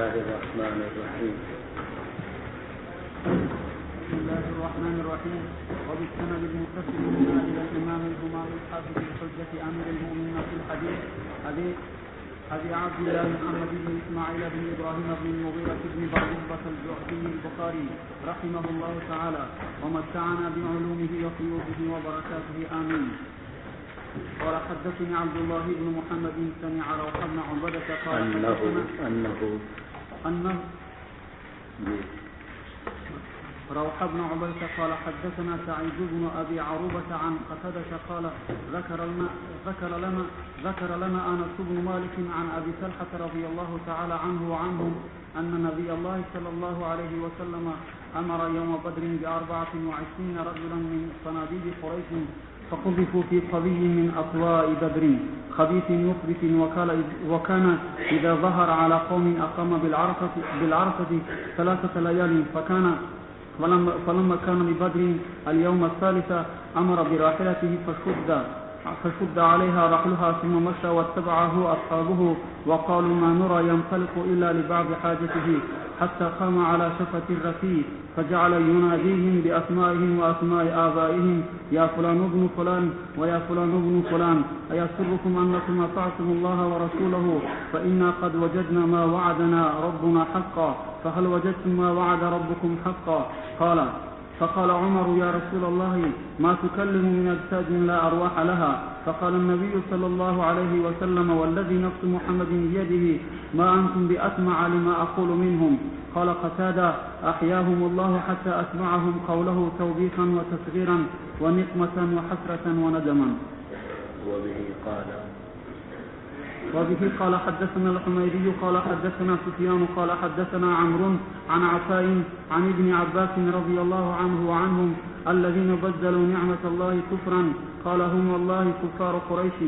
الله الرحمن الرحيم. بسم الله الرحمن الرحيم. وبالسند المتصل إلى الإمام الهمام الحافظ الحجة أمير المؤمنين في الحديث أبي عبد الله محمد بن إسماعيل بن إبراهيم بن المغيرة بن بعضبة الجعفي البخاري رحمه الله تعالى ومتعنا بعلومه وفيوضه وبركاته آمين. قال حدثني عبد الله بن محمد سمع روح بن عبدة قال أنه روح بن عبدة قال حدثنا سعيد بن أبي عروبة عن قتادة قال ذكر لنا أنس بن مالك عن أبي طلحة رضي الله تعالى عنه وعنهم أن نبي الله صلى الله عليه وسلم أمر يوم بدر ب24 رجلا من صناديد قريش فقذفوا في قبي من أطواء بدر خبيث يخبث وكان إذا ظهر على قوم أقام بالعرفة 3 ليال فلما كان لبدر اليوم الثالث أمر براحلته فشد عليها رحلها ثم مشى واتبعه أصحابه وقالوا ما نرى ينطلق إلا لبعض حاجته حتى قام على شفة الرفيق فجعل يناديهم بأسمائهم وأسماء آبائهم يا فلان ابن فلان ويا فلان ابن فلان أيسركم أنكم أطعتم الله ورسوله فإنا قد وجدنا ما وعدنا ربنا حقا فهل وجدتم ما وعد ربكم حقا فقال عمر يا رسول الله ما تكلم من أجساد لا أرواح لها فقال النبي صلى الله عليه وسلم والذي نفس محمد بيده ما أنتم بأسمع لما أقول منهم قال قتادة أحياهم الله حتى أسمعهم قوله توبيخا وتصغيرا ونقمة وحسرة وندما. وبه قال حدثنا الحميدي قال حدثنا سفيان قال حدثنا عمرو عن عطاء عن ابن عباس رضي الله عنه وعنهم الذين بدلوا نعمة الله كفرا قال هم والله كفار قريش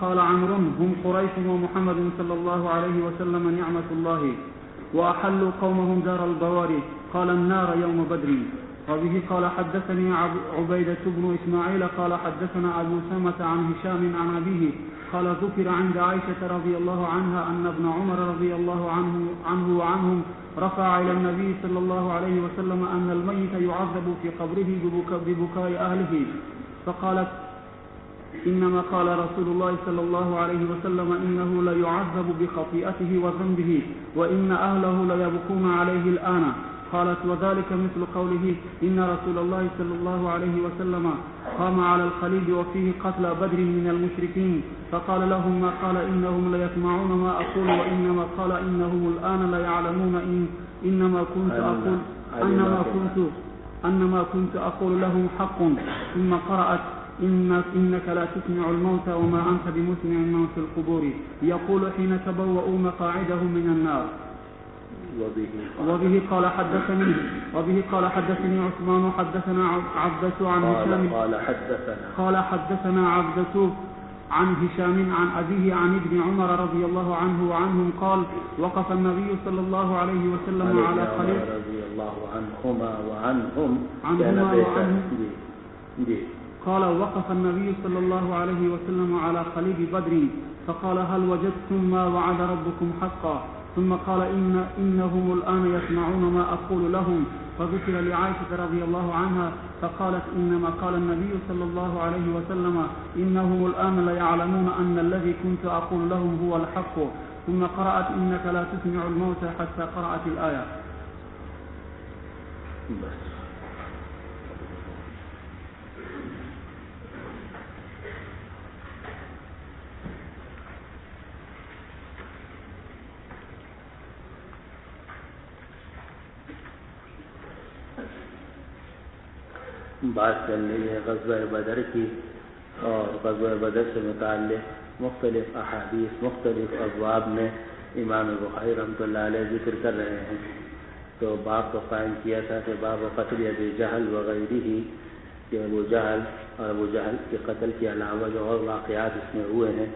قال عمرو هم قريش ومحمد صلى الله عليه وسلم نعمة الله وأحلوا قومهم دار البواري قال النار يوم بدر. وبه قال حدثني عبيدة بن إسماعيل قال حدثنا أبو سامة عن هشام عن أبيه قال ذكر عند عائشة رضي الله عنها أن ابن عمر رضي الله عنه وعنهم رفع إلى النبي صلى الله عليه وسلم أن الميت يعذب في قبره ببكاء أهله فقالت إنما قال رسول الله صلى الله عليه وسلم إنه ليعذب بخطيئته وذنبه وإن أهله ليبكون عليه الآن. قالت وذلك مثل قوله إن رسول الله صلى الله عليه وسلم قام على الخليل وفيه قتل بدر من المشركين فقال لهم ما قال إنهم ليسمعون ما أقول وإنما قال إنهم الآن ليعلمون أنما كنت أقول لهم حق ثم قرأت إنك لا تسمع الموتى وما أنت بمسمع من في القبور يقول حين تبوأوا مقاعدهم من النار. وبه قال حدثني عثمان حدثنا عبدة عن هشام قال حدثنا عبدة عن هشام عن أبيه عن ابن عمر رضي الله عنه وعنهم قال وقف النبي صلى الله عليه وسلم على خليل رضي الله عنهما وعنهم قال وقف النبي صلى الله عليه وسلم على خليل بدر فقال هل وجدتم ما وعد ربكم حقا ثم قال إنهم الآن يسمعون ما أقول لهم فذكر لعائشة رضي الله عنها فقالت إنما قال النبي صلى الله عليه وسلم إنهم الآن ليعلمون أن الذي كنت أقول لهم هو الحق ثم قرأت إنك لا تسمع الموتى حتى قرأت الآية. بات چل رہی ہے غزوہ بدر کی اور غزوہ بدر سے متعلق مختلف احادیث مختلف ابواب میں امام بخاری رحمۃ اللہ علیہ ذکر کر رہے ہیں. تو باب کو قائم کیا تھا کہ باب قتل ابی جہل وغیرہ کہ ابو جہل کے قتل کے علاوہ جو اور واقعات اس میں ہوئے ہیں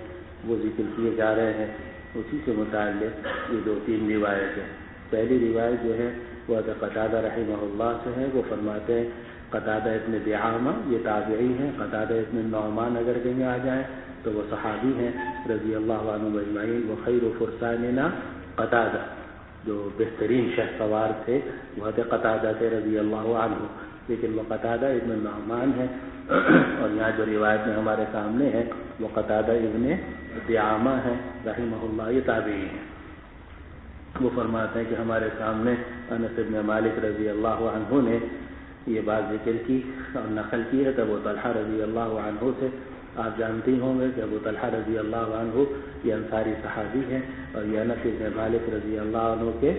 وہ ذکر کیے جا رہے ہیں. اسی سے متعلق یہ 2-3 روایتیں. پہلی روایت جو ہے وہ قتادہ رحمہ اللہ سے ہے. وہ فرماتے ہیں قتادہ ابن دعامہ یہ تابعی ہیں. قتادہ ابن نعمان اگر کہیں آ جائیں تو وہ صحابی ہیں رضی اللہ عنہ اجمعین. وہ خیر فرساننا قتادہ جو بہترین شہ سوار تھے وہ تھے قتادہ سے رضی اللہ عنہ، لیکن وہ قتادہ ابن نعمان ہے، اور یہاں جو روایت میں ہمارے سامنے ہے وہ قتادہ ابن دعامہ ہے رحمہ اللہ، یہ تابعی ہیں۔ وہ فرماتے ہیں کہ ہمارے سامنے انس بن مالک رضی اللہ عنہ نے یہ بات ذکر کی اور نقل کی ہے تو ابو طلحہ رضی اللہ عنہ سے۔ آپ جانتی ہوں گے کہ ابو طلحہ رضی اللہ عنہ یہ انصاری صحابی ہیں، اور یہ انس بن مالک رضی اللہ عنہ کے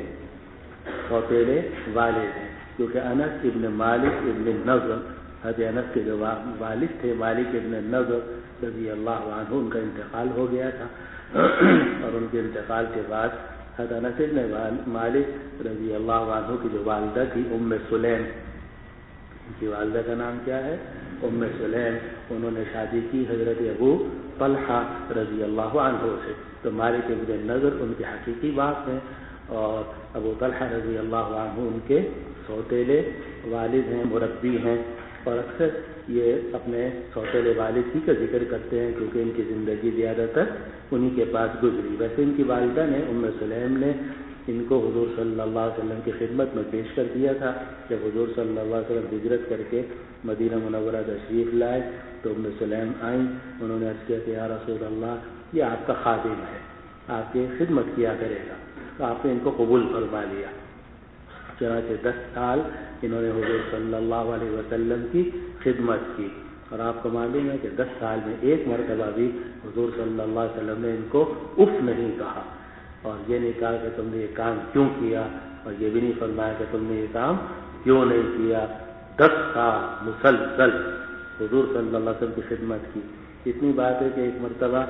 سوتیلے والد ہیں، کیونکہ انس ابن مالک ابن نضر، حضرت انس کے جو والد تھے مالک ابن نضر رضی اللہ عنہ، ان کا انتقال ہو گیا تھا، اور ان کے انتقال کے بعد حضرت انس ابن مالک رضی اللہ عنہ کی جو والدہ تھی ام سلیم، ان کی والدہ کا نام کیا ہے؟ ام سلیم، انہوں نے شادی کی حضرت ابو طلحہ رضی اللہ عنہ سے، تو مالک ابن نضر ان کے حقیقی باپ ہیں، اور ابو طلحہ رضی اللہ عنہ ان کے سوتیلے والد ہیں، مربی ہیں، اور اکثر یہ اپنے سوتیلے والد ہی کا ذکر کرتے ہیں کیونکہ ان کی زندگی زیادہ تر انہی کے پاس گزری۔ ویسے ان کی والدہ نے ام سلیم نے ان کو حضور صلی اللہ علیہ وسلم کی خدمت میں پیش کر دیا تھا۔ جب حضور صلی اللہ علیہ وسلم ہجرت کر کے مدینہ منورہ تشریف لائے تو ام سلیم آئیں، انہوں نے عرض کیا کہ یا رسول اللہ، یہ آپ کا خادم ہے، آپ کی خدمت کیا کرے گا، تو آپ نے ان کو قبول فرما لیا۔ چنانچہ 10 سال انہوں نے حضور صلی اللہ علیہ وسلم کی خدمت کی، اور آپ کو معلوم ہے کہ 10 سال میں ایک مرتبہ بھی حضور صلی اللہ علیہ وسلم نے ان کو اف نہیں کہا، اور یہ نہیں کہا کہ تم نے یہ کام کیوں کیا، اور یہ بھی نہیں فرمایا کہ تم نے یہ کام کیوں نہیں کیا۔ 10 سال مسلسل حضور صلی اللہ علیہ وسلم کی خدمت کی۔ اتنی بات ہے کہ ایک مرتبہ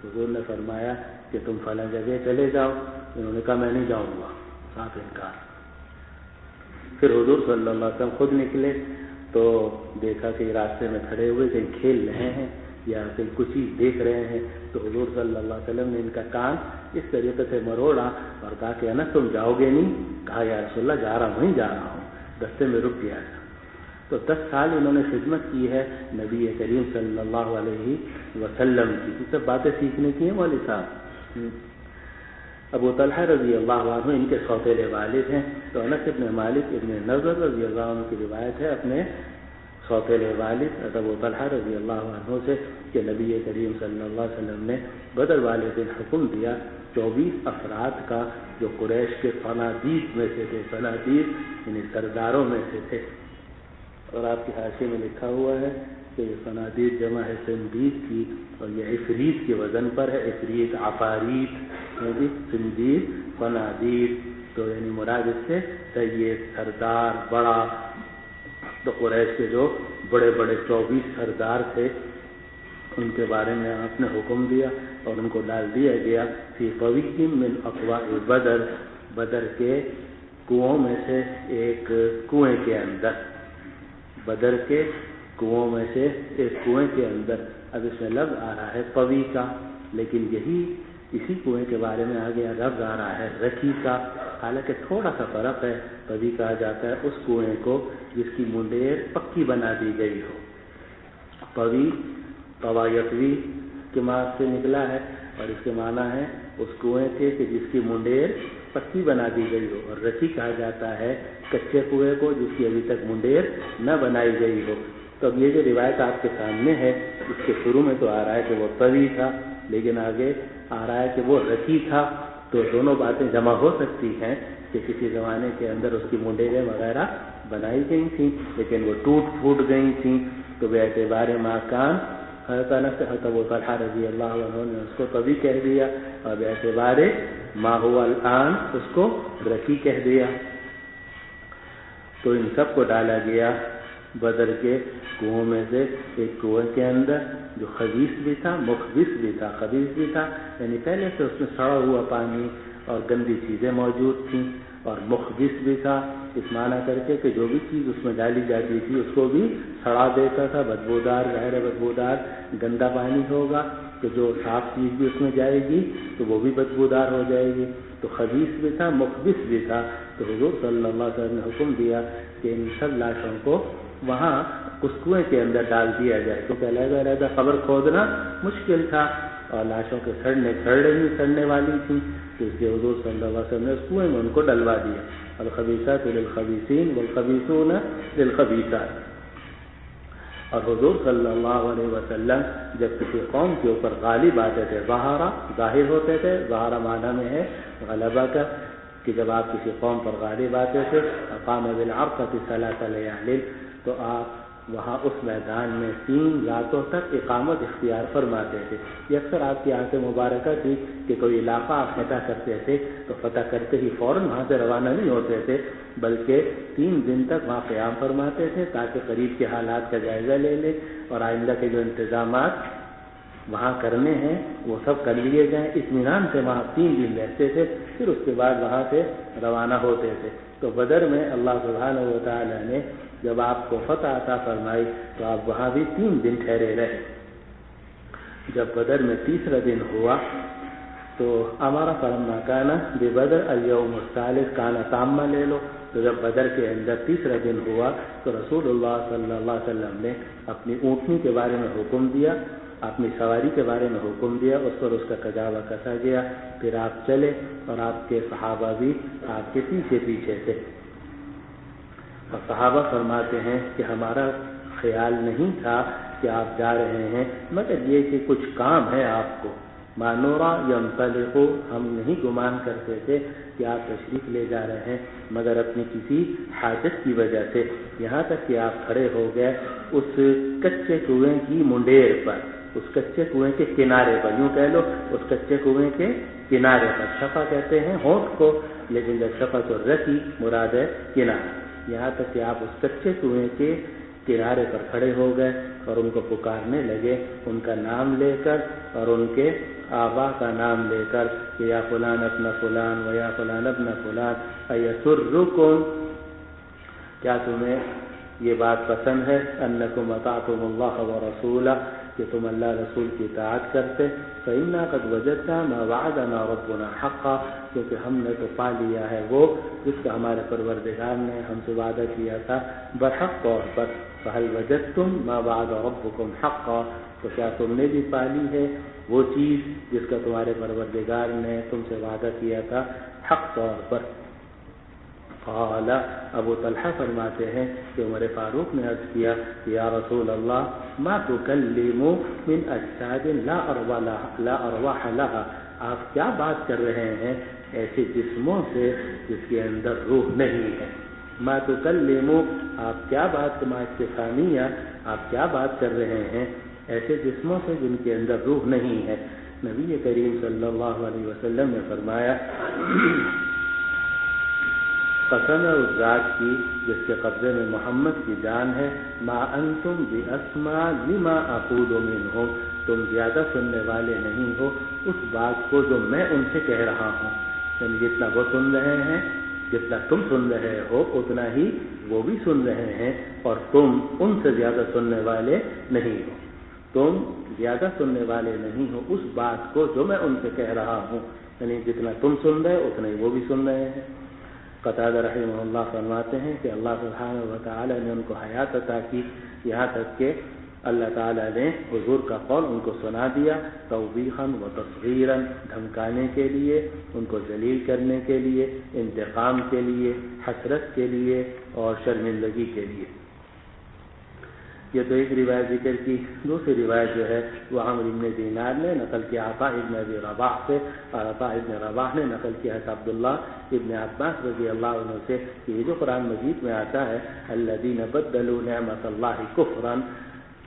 حضور نے فرمایا کہ تم فلاں جگہ چلے جاؤ، انہوں نے کہا میں نہیں جاؤں گا، صاف انکار۔ پھر حضور صلی اللہ علیہ وسلم خود نکلے تو دیکھا کہ راستے میں کھڑے ہوئے کہیں کھیل رہے ہیں یا کہیں کچھ چیز دیکھ رہے ہیں، تو حضور صلی اللہ علیہ وسلم نے ان کا کان اس طریقے سے مروڑا اور کہا کہ انس تم جاؤ گے نہیں؟ کہا یا رسول اللہ جا رہا ہوں، ہی جا رہا ہوں، راستے میں رک گیا تھا۔ تو 10 سال انہوں نے خدمت کی ہے نبی کریم صلی اللہ علیہ وسلم کی۔ یہ سب باتیں سیکھنے کی ہیں مولوی صاحب۔ ابو طلحہ رضی اللہ عنہ ان کے سوتیلے والد ہیں، تو انس ابن مالک ابن نضر رضی اللہ عنہ کی روایت ہے اپنے سوتیلے والد ابو طلحہ رضی اللہ عنہ سے کہ نبی کریم صلی اللہ علیہ وسلم نے بدر والے دن حکم دیا 24 افراد کا جو قریش کے صنادید میں سے تھے، صنادید یعنی سرداروں میں سے تھے، اور آپ کی حاشیے میں لکھا ہوا ہے کہ یہ صنادید جمع ہے سندید کی، اور یہ عفریت کے وزن پر ہے، عفریت عفاریت، سندید صنادید، تو یعنی مراد اس سے سید، سردار، بڑا۔ تو قریش کے جو بڑے بڑے 24 سردار تھے ان کے بارے میں آپ نے حکم دیا اور ان کو ڈال دیا گیا فی قوی من اقواء بدر، بدر کے کنووں میں سے ایک کنویں کے اندر، بدر کے کنووں میں سے ایک کنویں کے اندر۔ اب اس میں لفظ آ رہا ہے قوی کا، لیکن اسی کنویں کے بارے میں آگے لفظ آ رہا ہے رکی کا، حالانکہ تھوڑا سا فرق ہے۔ قوی کہا جاتا ہے اس کنویں کو جس کی منڈیر پکی بنا دی گئی ہو۔ قوی قوایتوی کے معنی سے نکلا ہے، اور اس کے معنی ہے اس کنویں کے کہ جس کی منڈیر پکی بنا دی گئی ہو، اور رسی کہا جاتا ہے کچے کنویں کو جس کی ابھی تک منڈیر نہ بنائی گئی ہو۔ تو اب یہ جو روایت آپ کے سامنے ہے اس کے شروع میں تو آ رہا ہے کہ وہ قوی تھا، لیکن آگے آ رہا ہے کہ وہ رسی تھا، تو دونوں باتیں جمع ہو سکتی ہیں کہ کسی زمانے کے اندر اس کی منڈیریں وغیرہ بنائی گئی تھیں لیکن وہ ٹوٹ پھوٹ گئی تھیں، تو بے اعتبار مکان حضرت ابو طلحہ رضی اللہ عنہ نے اس کو قوی کہہ دیا، اور بے اعتبار ما هو الآن اس کو رکی کہہ دیا۔ تو ان سب کو ڈالا گیا بدر کے کنووں میں سے ایک کنویں کے اندر جو خبیث بھی تھا، مخبث بھی تھا۔ خبیث بھی تھا یعنی پہلے سے اس میں سڑا ہوا پانی اور گندی چیزیں موجود تھیں، اور مخبث بھی تھا اس معنی کر کے کہ جو بھی چیز اس میں ڈالی جاتی تھی اس کو بھی سڑا دیتا تھا، بدبودار، ظاہر بدبودار گندا پانی ہوگا تو جو صاف چیز بھی اس میں جائے گی تو وہ بھی بدبودار ہو جائے گی۔ تو خبیث بھی تھا، مخبث بھی تھا، تو حضور صلی اللہ علیہ وسلم نے حکم دیا کہ ان سب لاشوں کو وہاں اس کنویں کے اندر ڈال دیا جائے، کیونکہ علیحدہ علیحدہ قبر کھودنا مشکل تھا، اور لاشوں کے سڑنے والی تھیں، تو اس لیے حضور صلی اللہ علیہ وسلم نے اس کنویں میں ان کو ڈلوا دیا. الخبیثات للخبیثین والخبیثون للخبیثات. اور حضور صلی اللہ علیہ وسلم جب کسی قوم کے اوپر غالب آتے تھے، ظاہر ہوتے تھے، ظاہر معنی میں ہے غلبہ کا، کہ جب آپ کسی قوم پر غالب آتے تھے، اقام بالعرقۃ ثلاث لیال، تو آپ وہاں اس میدان میں 3 راتوں تک اقامت اختیار فرماتے تھے. یہ اکثر آپ کی عادت مبارکہ تھی کہ کوئی علاقہ آپ فتح کرتے تھے تو فتح کرتے ہی فوراً وہاں سے روانہ نہیں ہوتے تھے، بلکہ 3 دن تک وہاں قیام فرماتے تھے تاکہ قریب کے حالات کا جائزہ لے لیں اور آئندہ کے جو انتظامات وہاں کرنے ہیں وہ سب کر لیے جائیں. اطمینان سے وہاں 3 دن رہتے تھے، پھر اس کے بعد وہاں سے روانہ ہوتے تھے. تو بدر میں اللہ سبحانہ و تعالیٰ نے جب آپ کو فتح عطا فرمائی تو آپ وہاں بھی 3 دن ٹھہرے رہے. جب بدر میں 3را دن ہوا تو ہمارا فلما کانا بے بدر اليوم الثالث کانا تامہ لے لو. تو جب بدر کے اندر 3را دن ہوا تو رسول اللہ صلی اللہ علیہ وسلم نے اپنی اونٹنی کے بارے میں حکم دیا، اپنی سواری کے بارے میں حکم دیا، اس پر اس کا کجاوہ کسا گیا. پھر آپ چلے اور آپ کے صحابہ بھی آپ کے پیچھے تھے. اور صحابہ فرماتے ہیں کہ ہمارا خیال نہیں تھا کہ آپ جا رہے ہیں مگر یہ کہ کچھ کام ہے آپ کو. مانورا ینطلق، ہم نہیں گمان کرتے تھے کہ آپ تشریف لے جا رہے ہیں مگر اپنی کسی حاجت کی وجہ سے. یہاں تک کہ آپ کھڑے ہو گئے اس کچے کنویں کی منڈیر پر، اس کچے کنویں کے کنارے پر، یوں کہہ لو اس کچے کنویں کے کنارے پر. شفا کہتے ہیں ہونٹ کو، لیکن جب شفا تو رسی مراد ہے کنارہ. یہاں تک کہ آپ اس کچے کنویں کے کنارے پر کھڑے ہو گئے اور ان کو پکارنے لگے، ان کا نام لے کر اور ان کے آبا کا نام لے کر کہ یا فلان ابن فلان و یا فلان ابن فلان ایسرکم، کیا تمہیں یہ بات پسند ہے انکم اطعتم اللہ ورسولہ، کہ تم اللہ رسول کی اطاعت کرتے. فإنا قد وجدنا ما وعدنا ربنا حقا، کیونکہ ہم نے تو پا لیا ہے وہ جس کا ہمارے پروردگار نے ہم سے وعدہ کیا تھا برحق طور پر. فهل وجدتم ما وعد ربكم حقا، تو کیا تم نے بھی پا لی ہے وہ چیز جس کا تمہارے پروردگار نے تم سے وعدہ کیا تھا حق طور پر. قال ابو طلحہ فرماتے ہیں کہ عمر فاروق نے عرض کیا کہ یا رسول اللہ ما تکلم من اجساد لا ارواح لها، آپ کیا بات کر رہے ہیں ایسے جسموں سے جس کے اندر روح نہیں ہے. ما تکلم، آپ کیا بات، ما استفہامیہ، آپ کیا بات کر رہے ہیں ایسے جسموں سے جن کے اندر روح نہیں ہے. نبی کریم صلی اللہ علیہ وسلم نے فرمایا قسم ہے اس ذات کی جس کے قبضے میں محمد کی جان ہے، ما انتم باسمع لما اقول منہم، تم زیادہ سننے والے نہیں ہو اس بات کو جو میں ان سے کہہ رہا ہوں. یعنی جتنا وہ سن رہے ہیں، جتنا تم سن رہے ہو اتنا ہی وہ بھی سن رہے ہیں، اور تم ان سے زیادہ سننے والے نہیں ہو. تم زیادہ سننے والے نہیں ہو اس بات کو جو میں ان سے کہہ رہا ہوں. یعنی جتنا تم سن رہے اتنا ہی وہ بھی سن رہے ہیں. قتادہ رحمہ اللہ فرماتے ہیں کہ اللہ سبحانہ و تعالی نے ان کو حیات عطا کی، یہاں تک کہ اللہ تعالیٰ نے حضور کا قول ان کو سنا دیا، توبیخاً و تصغیراً، دھمکانے کے لیے، ان کو ذلیل کرنے کے لیے، انتقام کے لیے، حسرت کے لیے اور شرمندگی کے لیے. یہ تو ایک روایت ذکر کی. دوسری روایت جو ہے وہ عمرو بن دینار نے نقل کیا عطاء ابن ابی رباح سے، اور عطاء ابن رباح نے نقل کیا ہے عبداللہ ابن عباس رضی اللہ عنہ سے کہ یہ جو قرآن مجید میں آتا ہے الذین بدلوا نعمت اللہ کفرا،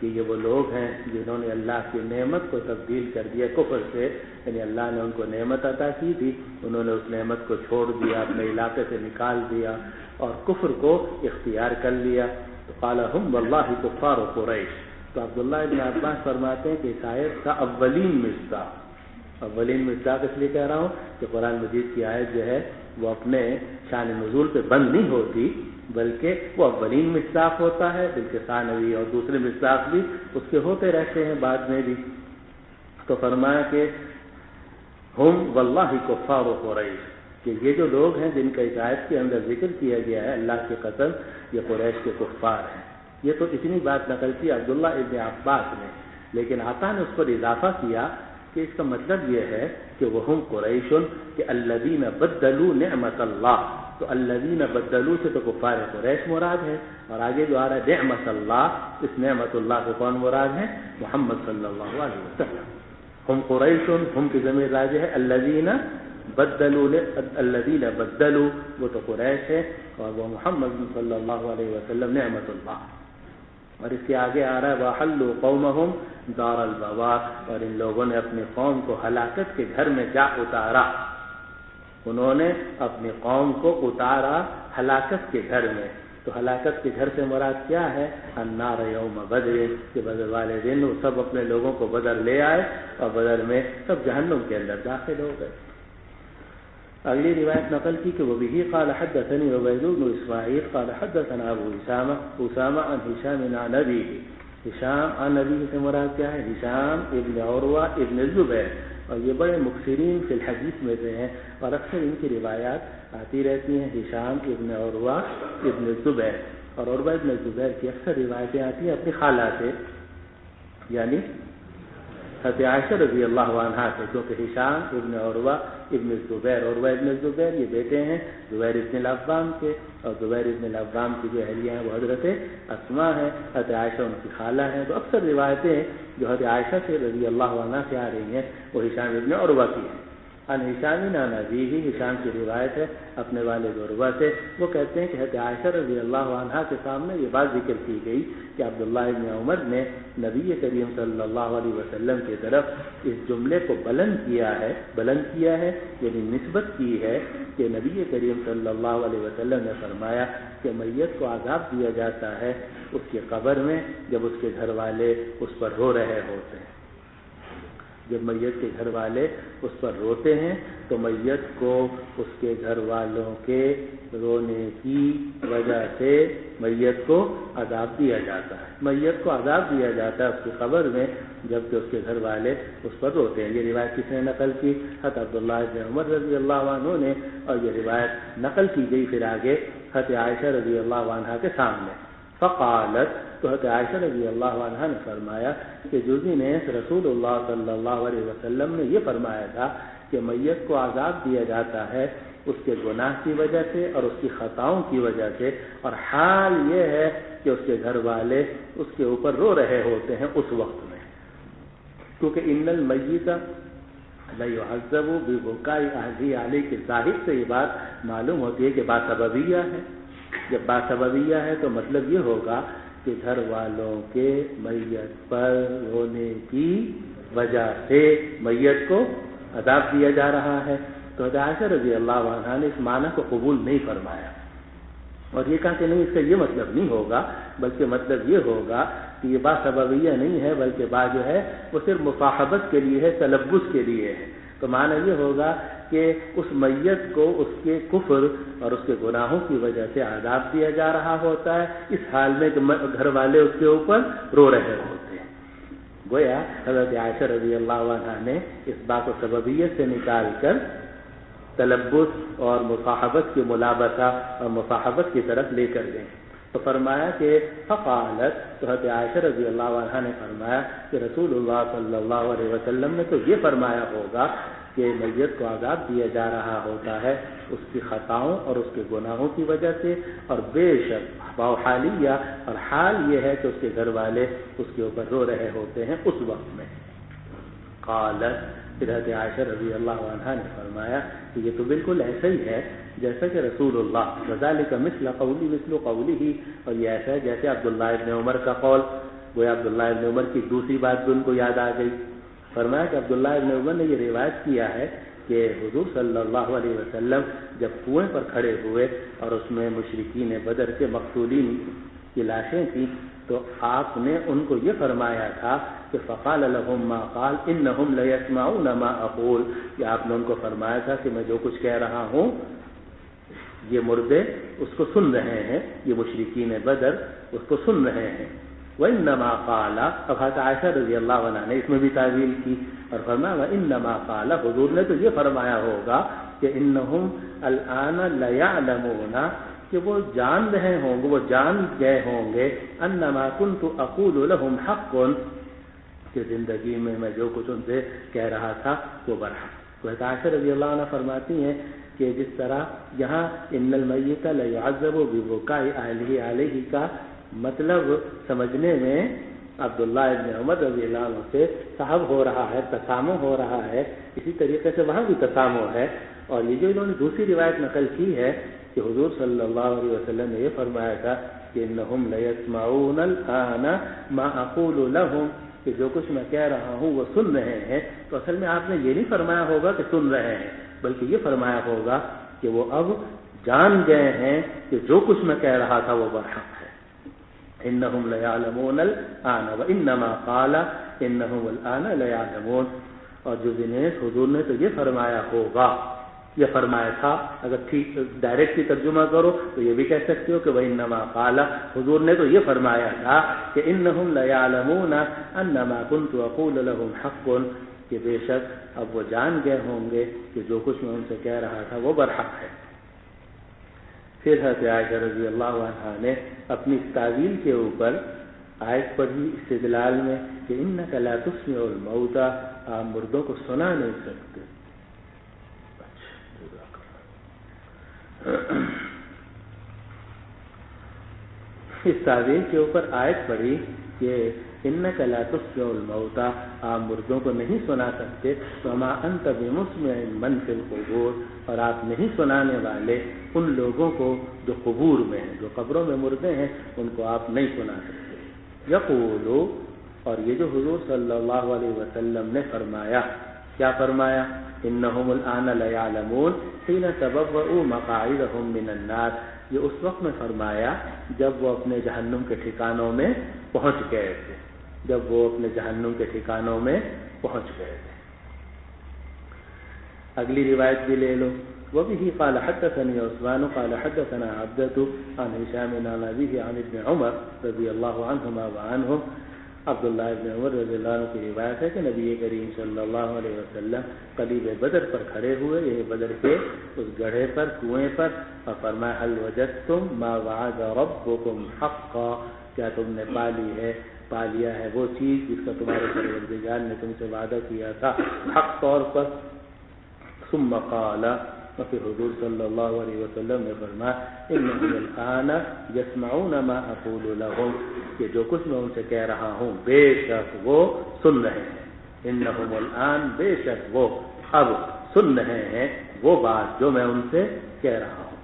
کہ یہ وہ لوگ ہیں جنہوں نے اللہ کی نعمت کو تبدیل کر دیا کفر سے. یعنی اللہ نے ان کو نعمت عطا کی تھی، انہوں نے اس نعمت کو چھوڑ دیا، اپنے علاقے سے نکال دیا اور کفر کو اختیار کر لیا. تو قال ہم واللہ کفار قریش. تو عبداللہ ابن عباس فرماتے ہیں کہ اس آیت کا اولین مصداق اس لیے کہہ رہا ہوں کہ قرآن مجید کی آیت جو ہے وہ اپنے شان نزول پہ بند نہیں ہوتی، بلکہ وہ اولین مصداق ہوتا ہے، بلکہ ثانوی اور دوسرے مصداق بھی اس کے ہوتے رہتے ہیں بعد میں بھی. تو فرمایا کہ ہم واللہ کفار قریش، کہ یہ جو لوگ ہیں جن کا اس آیت کے اندر ذکر کیا گیا ہے اللہ کی قسم یہ قریش کے کفار ہیں. یہ تو اتنی بات نقل کی عبداللہ ابن عباس نے، لیکن عطا نے اس پر اضافہ کیا کہ اس کا مطلب یہ ہے کہ وہم قریش کہ الذین بدلوا نعمت اللہ، تو الذین بدلوا سے تو کفار قریش مراد ہے، اور آگے جو آ رہا ہے نعمت اللہ، اس نعمت اللہ سے کون مراد ہے؟ محمد صلی اللہ علیہ وسلم۔ ہم قریش، ہم کی ضمیر راجع ہے، الذین بدلوا وہ تو قریش ہے، اور وہ محمد صلی اللہ علیہ وسلم نعمت اللہ۔ اور اس کے آگے آ رہا ہے وَحَلُّوا قَوْمَهُمْ دَارَ الْبَوَارِ، اور ان لوگوں نے اپنی قوم کو ہلاکت کے گھر میں جا اتارا، انہوں نے اپنی قوم کو اتارا ہلاکت کے گھر میں۔ تو ہلاکت کے گھر سے مراد کیا ہے؟ النار یوم بدر، کہ بدر والے دن وہ سب اپنے لوگوں کو بدر لے آئے اور بدر میں سب جہنم کے اندر داخل ہو گئے۔ اگلی روایت نقل کی کہ وہ بھی قال حدثني عبید بن اسماعیل قال حدثنا ابو اسامہ عن ہشام عن ابیہ، ہشام عن ابیہ سے مراد کیا ہے؟ ہشام ابن عروہ ابن الزبیر، اور یہ بڑے مکثرین فی الحدیث میں سے ہیں اور اکثر ان کی روایات آتی رہتی ہیں، ہشام ابن عروہ ابن الزبیر، اور عروہ ابن الزبیر کی اکثر روایتیں آتی ہیں اپنی خالہ سے، یعنی حضرت عائشہ رضی اللہ عنہا سے، کیونکہ ہشام ابن عروہ ابن الزبیر، عروہ ابن الزبیر یہ بیٹے ہیں زبیر ابن العوام کے، اور زبیر ابن العوام کی جو اہلیہ ہیں وہ حضرت اسماء ہیں، حضرت عائشہ ان کی خالہ ہیں، تو اکثر روایتیں جو حضرت عائشہ سے رضی اللہ عنہا سے آ رہی ہیں وہ ہشام ابن عروہ کی ہیں۔ عن ہشام عن ابیہ، ہشام کی روایت ہے اپنے والد عروہ سے، وہ کہتے ہیں کہ حضرت عائشہ رضی اللہ عنہا کے سامنے یہ بات ذکر کی گئی کہ عبداللہ ابن عمر نے نبی کریم صلی اللہ علیہ وسلم کی طرف اس جملے کو بلند کیا ہے یعنی نسبت کی ہے کہ نبی کریم صلی اللہ علیہ وسلم نے فرمایا کہ میت کو عذاب دیا جاتا ہے اس کی قبر میں جب اس کے گھر والے اس پر رو رہے ہوتے ہیں۔ جب میت کے گھر والے اس پر روتے ہیں تو میت کو اس کے گھر والوں کے رونے کی وجہ سے میت کو عذاب دیا جاتا ہے، میت کو عذاب دیا جاتا ہے اس کی قبر میں جبکہ اس کے گھر والے اس پر روتے ہیں۔ یہ روایت کس نے نقل کی؟ حضرت عبداللہ بن عمر رضی اللہ عنہ نے، اور یہ روایت نقل کی گئی پھر آگے حضرت عائشہ رضی اللہ عنہا کے سامنے۔ فقالت، تو حضرت عائشہ رضی اللہ عنہا نے فرمایا کہ جزی نے رسول اللہ صلی اللہ علیہ وسلم نے یہ فرمایا تھا کہ میت کو عذاب دیا جاتا ہے اس کے گناہ کی وجہ سے اور اس کی خطاؤں کی وجہ سے، اور حال یہ ہے کہ اس کے گھر والے اس کے اوپر رو رہے ہوتے ہیں اس وقت میں، کیونکہ ان المیت لیعذب ببکاء اہلہ علیہ کے ظاہر سے یہ بات معلوم ہوتی ہے کہ باسببیہ ہے۔ جب باسببیہ ہے تو مطلب یہ ہوگا کہ گھر والوں کے میت پر رونے کی وجہ سے میت کو عذاب دیا جا رہا ہے۔ تو حضرت عائشہ رضی اللہ عنہا نے اس معنی کو قبول نہیں فرمایا اور یہ کہا کہ نہیں، اس کا یہ مطلب نہیں ہوگا، بلکہ مطلب یہ ہوگا کہ یہ بات سببیہ نہیں ہے بلکہ بات جو ہے وہ صرف مصاحبت کے لیے ہے، تلبس کے لیے ہے۔ تو معنی یہ ہوگا کہ اس میت کو اس کے کفر اور اس کے گناہوں کی وجہ سے عذاب دیا جا رہا ہوتا ہے اس حال میں کہ گھر والے اس کے اوپر رو رہے ہوتے ہیں۔ گویا حضرت عائشہ رضی اللہ عنہا نے اس بات کو سببیت سے نکال کر تلبس اور مصاحبت کی ملابسہ اور مصاحبت کی طرف لے کر گئے۔ تو فرمایا کہ فقالت، تو حضرت عائشہ رضی اللہ عنہا نے فرمایا کہ رسول اللہ صلی اللہ علیہ وسلم نے تو یہ فرمایا ہوگا کہ میت کو عذاب دیا جا رہا ہوتا ہے اس کی خطاؤں اور اس کے گناہوں کی وجہ سے، اور بے شک حالیہ، اور حال یہ ہے کہ اس کے گھر والے اس کے اوپر رو رہے ہوتے ہیں اس وقت میں۔ قالت، پھر حضرت عائشہ رضی اللہ عنہا نے فرمایا کہ یہ تو بالکل ایسا ہی ہے جیسا کہ رسول اللہ وذالک مثل قولی، اور یہ ایسا ہے جیسے عبداللہ ابن عمر کا قول۔ وہ عبداللہ ابن عمر کی دوسری بات بھی ان کو یاد آ گئی۔ فرمایا کہ عبداللہ ابن عمر نے یہ روایت کیا ہے کہ حضور صلی اللہ علیہ وسلم جب کنویں پر کھڑے ہوئے اور اس میں مشرکین بدر کے مقتولین کی لاشیں تھیں تو آپ نے ان کو یہ فرمایا تھا کہ فقال لهم ما قال انهم ليسمعون ما اقول، کہ آپ نے ان کو فرمایا تھا کہ میں جو کچھ کہہ رہا ہوں یہ مردے اس کو سن رہے ہیں، یہ مشرکین بدر اس کو سن رہے ہیں۔ وانما قال، اب حضرت عائشہ رضی اللہ عنہا نے اس میں بھی تعویل کی اور فرمایا وانما قال، حضور نے تو یہ فرمایا ہوگا کہ انہم الان لیعلمون، کہ وہ جان رہے ہوں گے، وہ جان گئے ہوں گے انما کنت اقول لهم حق، کہ زندگی میں جو کچھ ان سے کہہ رہا تھا وہ برحق۔ تو عائشہ رضی اللہ عنہ فرماتی ہیں کہ جس طرح یہاں ان المیت لیعذب ببکاء اہلہ علیہ کا مطلب سمجھنے میں عبداللہ ابن عمر رضی اللہ عنہ سے صحب ہو رہا ہے، تسامح ہو رہا ہے، اسی طریقے سے وہاں بھی تسامح ہے۔ اور یہ جو انہوں نے دوسری روایت نقل کی ہے کہ حضور صلی اللہ علیہ وسلم نے یہ فرمایا تھا کہ انہم لیسمعون الآن ما اقول لهم، کہ جو کچھ میں کہہ رہا ہوں وہ سن رہے ہیں، تو اصل میں آپ نے یہ نہیں فرمایا ہوگا کہ سن رہے ہیں، بلکہ یہ فرمایا ہوگا کہ وہ اب جان گئے ہیں کہ جو کچھ میں کہہ رہا تھا وہ برحق ہے۔ انہم لیعلمون الآن وانما قال انہم الآن لیعلمون، اور جو دنیش حضور نے تو یہ فرمایا ہوگا، یہ فرمایا تھا، اگر ٹھیک ڈائریکٹلی ترجمہ کرو تو یہ بھی کہہ سکتے ہو کہ وانما قال، حضور نے تو یہ فرمایا تھا کہ انہم لیعلمون انما كنت اقول لهم حق، کہ بے شک اب وہ جان گئے ہوں گے کہ جو کچھ میں ان سے کہہ رہا تھا وہ برحق ہے۔ پھر حضرت عائشہ رضی اللہ عنہا نے اپنی تعویل کے اوپر آیت پڑھی استدلال میں کہ انک لا تسمع الموتى، آپ مردوں کو سنا نہیں سکتے۔ اس تعویل کے اوپر آیت پڑھی کہ انک لا تسمع الموتى، آپ مردوں کو نہیں سنا سکتے، وما انت بمسمع من فی القبور، اور آپ نہیں سنانے والے ان لوگوں کو جو قبور میں ہیں، جو قبروں میں مردے ہیں، ان کو آپ نہیں سنا سکتے۔ یقولو، اور یہ جو حضور صلی اللہ علیہ وسلم نے فرمایا، کیا فرمایا؟ انہم الآن لیعلمون حین تبوؤوا مقاعدہم من النار، یہ اس وقت میں فرمایا جب وہ اپنے جہنم کے ٹھکانوں میں پہنچ گئے تھے، جب وہ اپنے جہنم کے ٹھکانوں میں پہنچ گئے تھے۔ اگلی روایت بھی لے لو، وبه قال حدثني عثمان قال حدثنا عبدة عن هشام عن أبيه عن ابن عمر رضی اللہ عنہما وعنہ، عبداللہ ابن عمر رضی اللہ عنہ کی روایت ہے کہ نبی کریم صلی اللہ علیہ وسلم قلیب بدر پر کھڑے ہوئے، یہ بدر کے اس گڑھے پر، کنویں پر، اور فرمایا هل وجدتم ما وعد ربكم حقا، کیا تم نے پا لیا ہے وہ چیز جس کا تمہارے پروردگار نے تم سے وعدہ کیا تھا حق طور پر۔ ثم قال، اور پھر حضور صلی اللہ علیہ وسلم نے فرمایا انہم الآن یسمعون ما اقول لهم، کہ جو کچھ میں ان سے کہہ رہا ہوں بے شک وہ سن رہے ہیں۔ انہم الآن، بے شک وہ اب سن رہے ہیں وہ بات جو میں ان سے کہہ رہا ہوں۔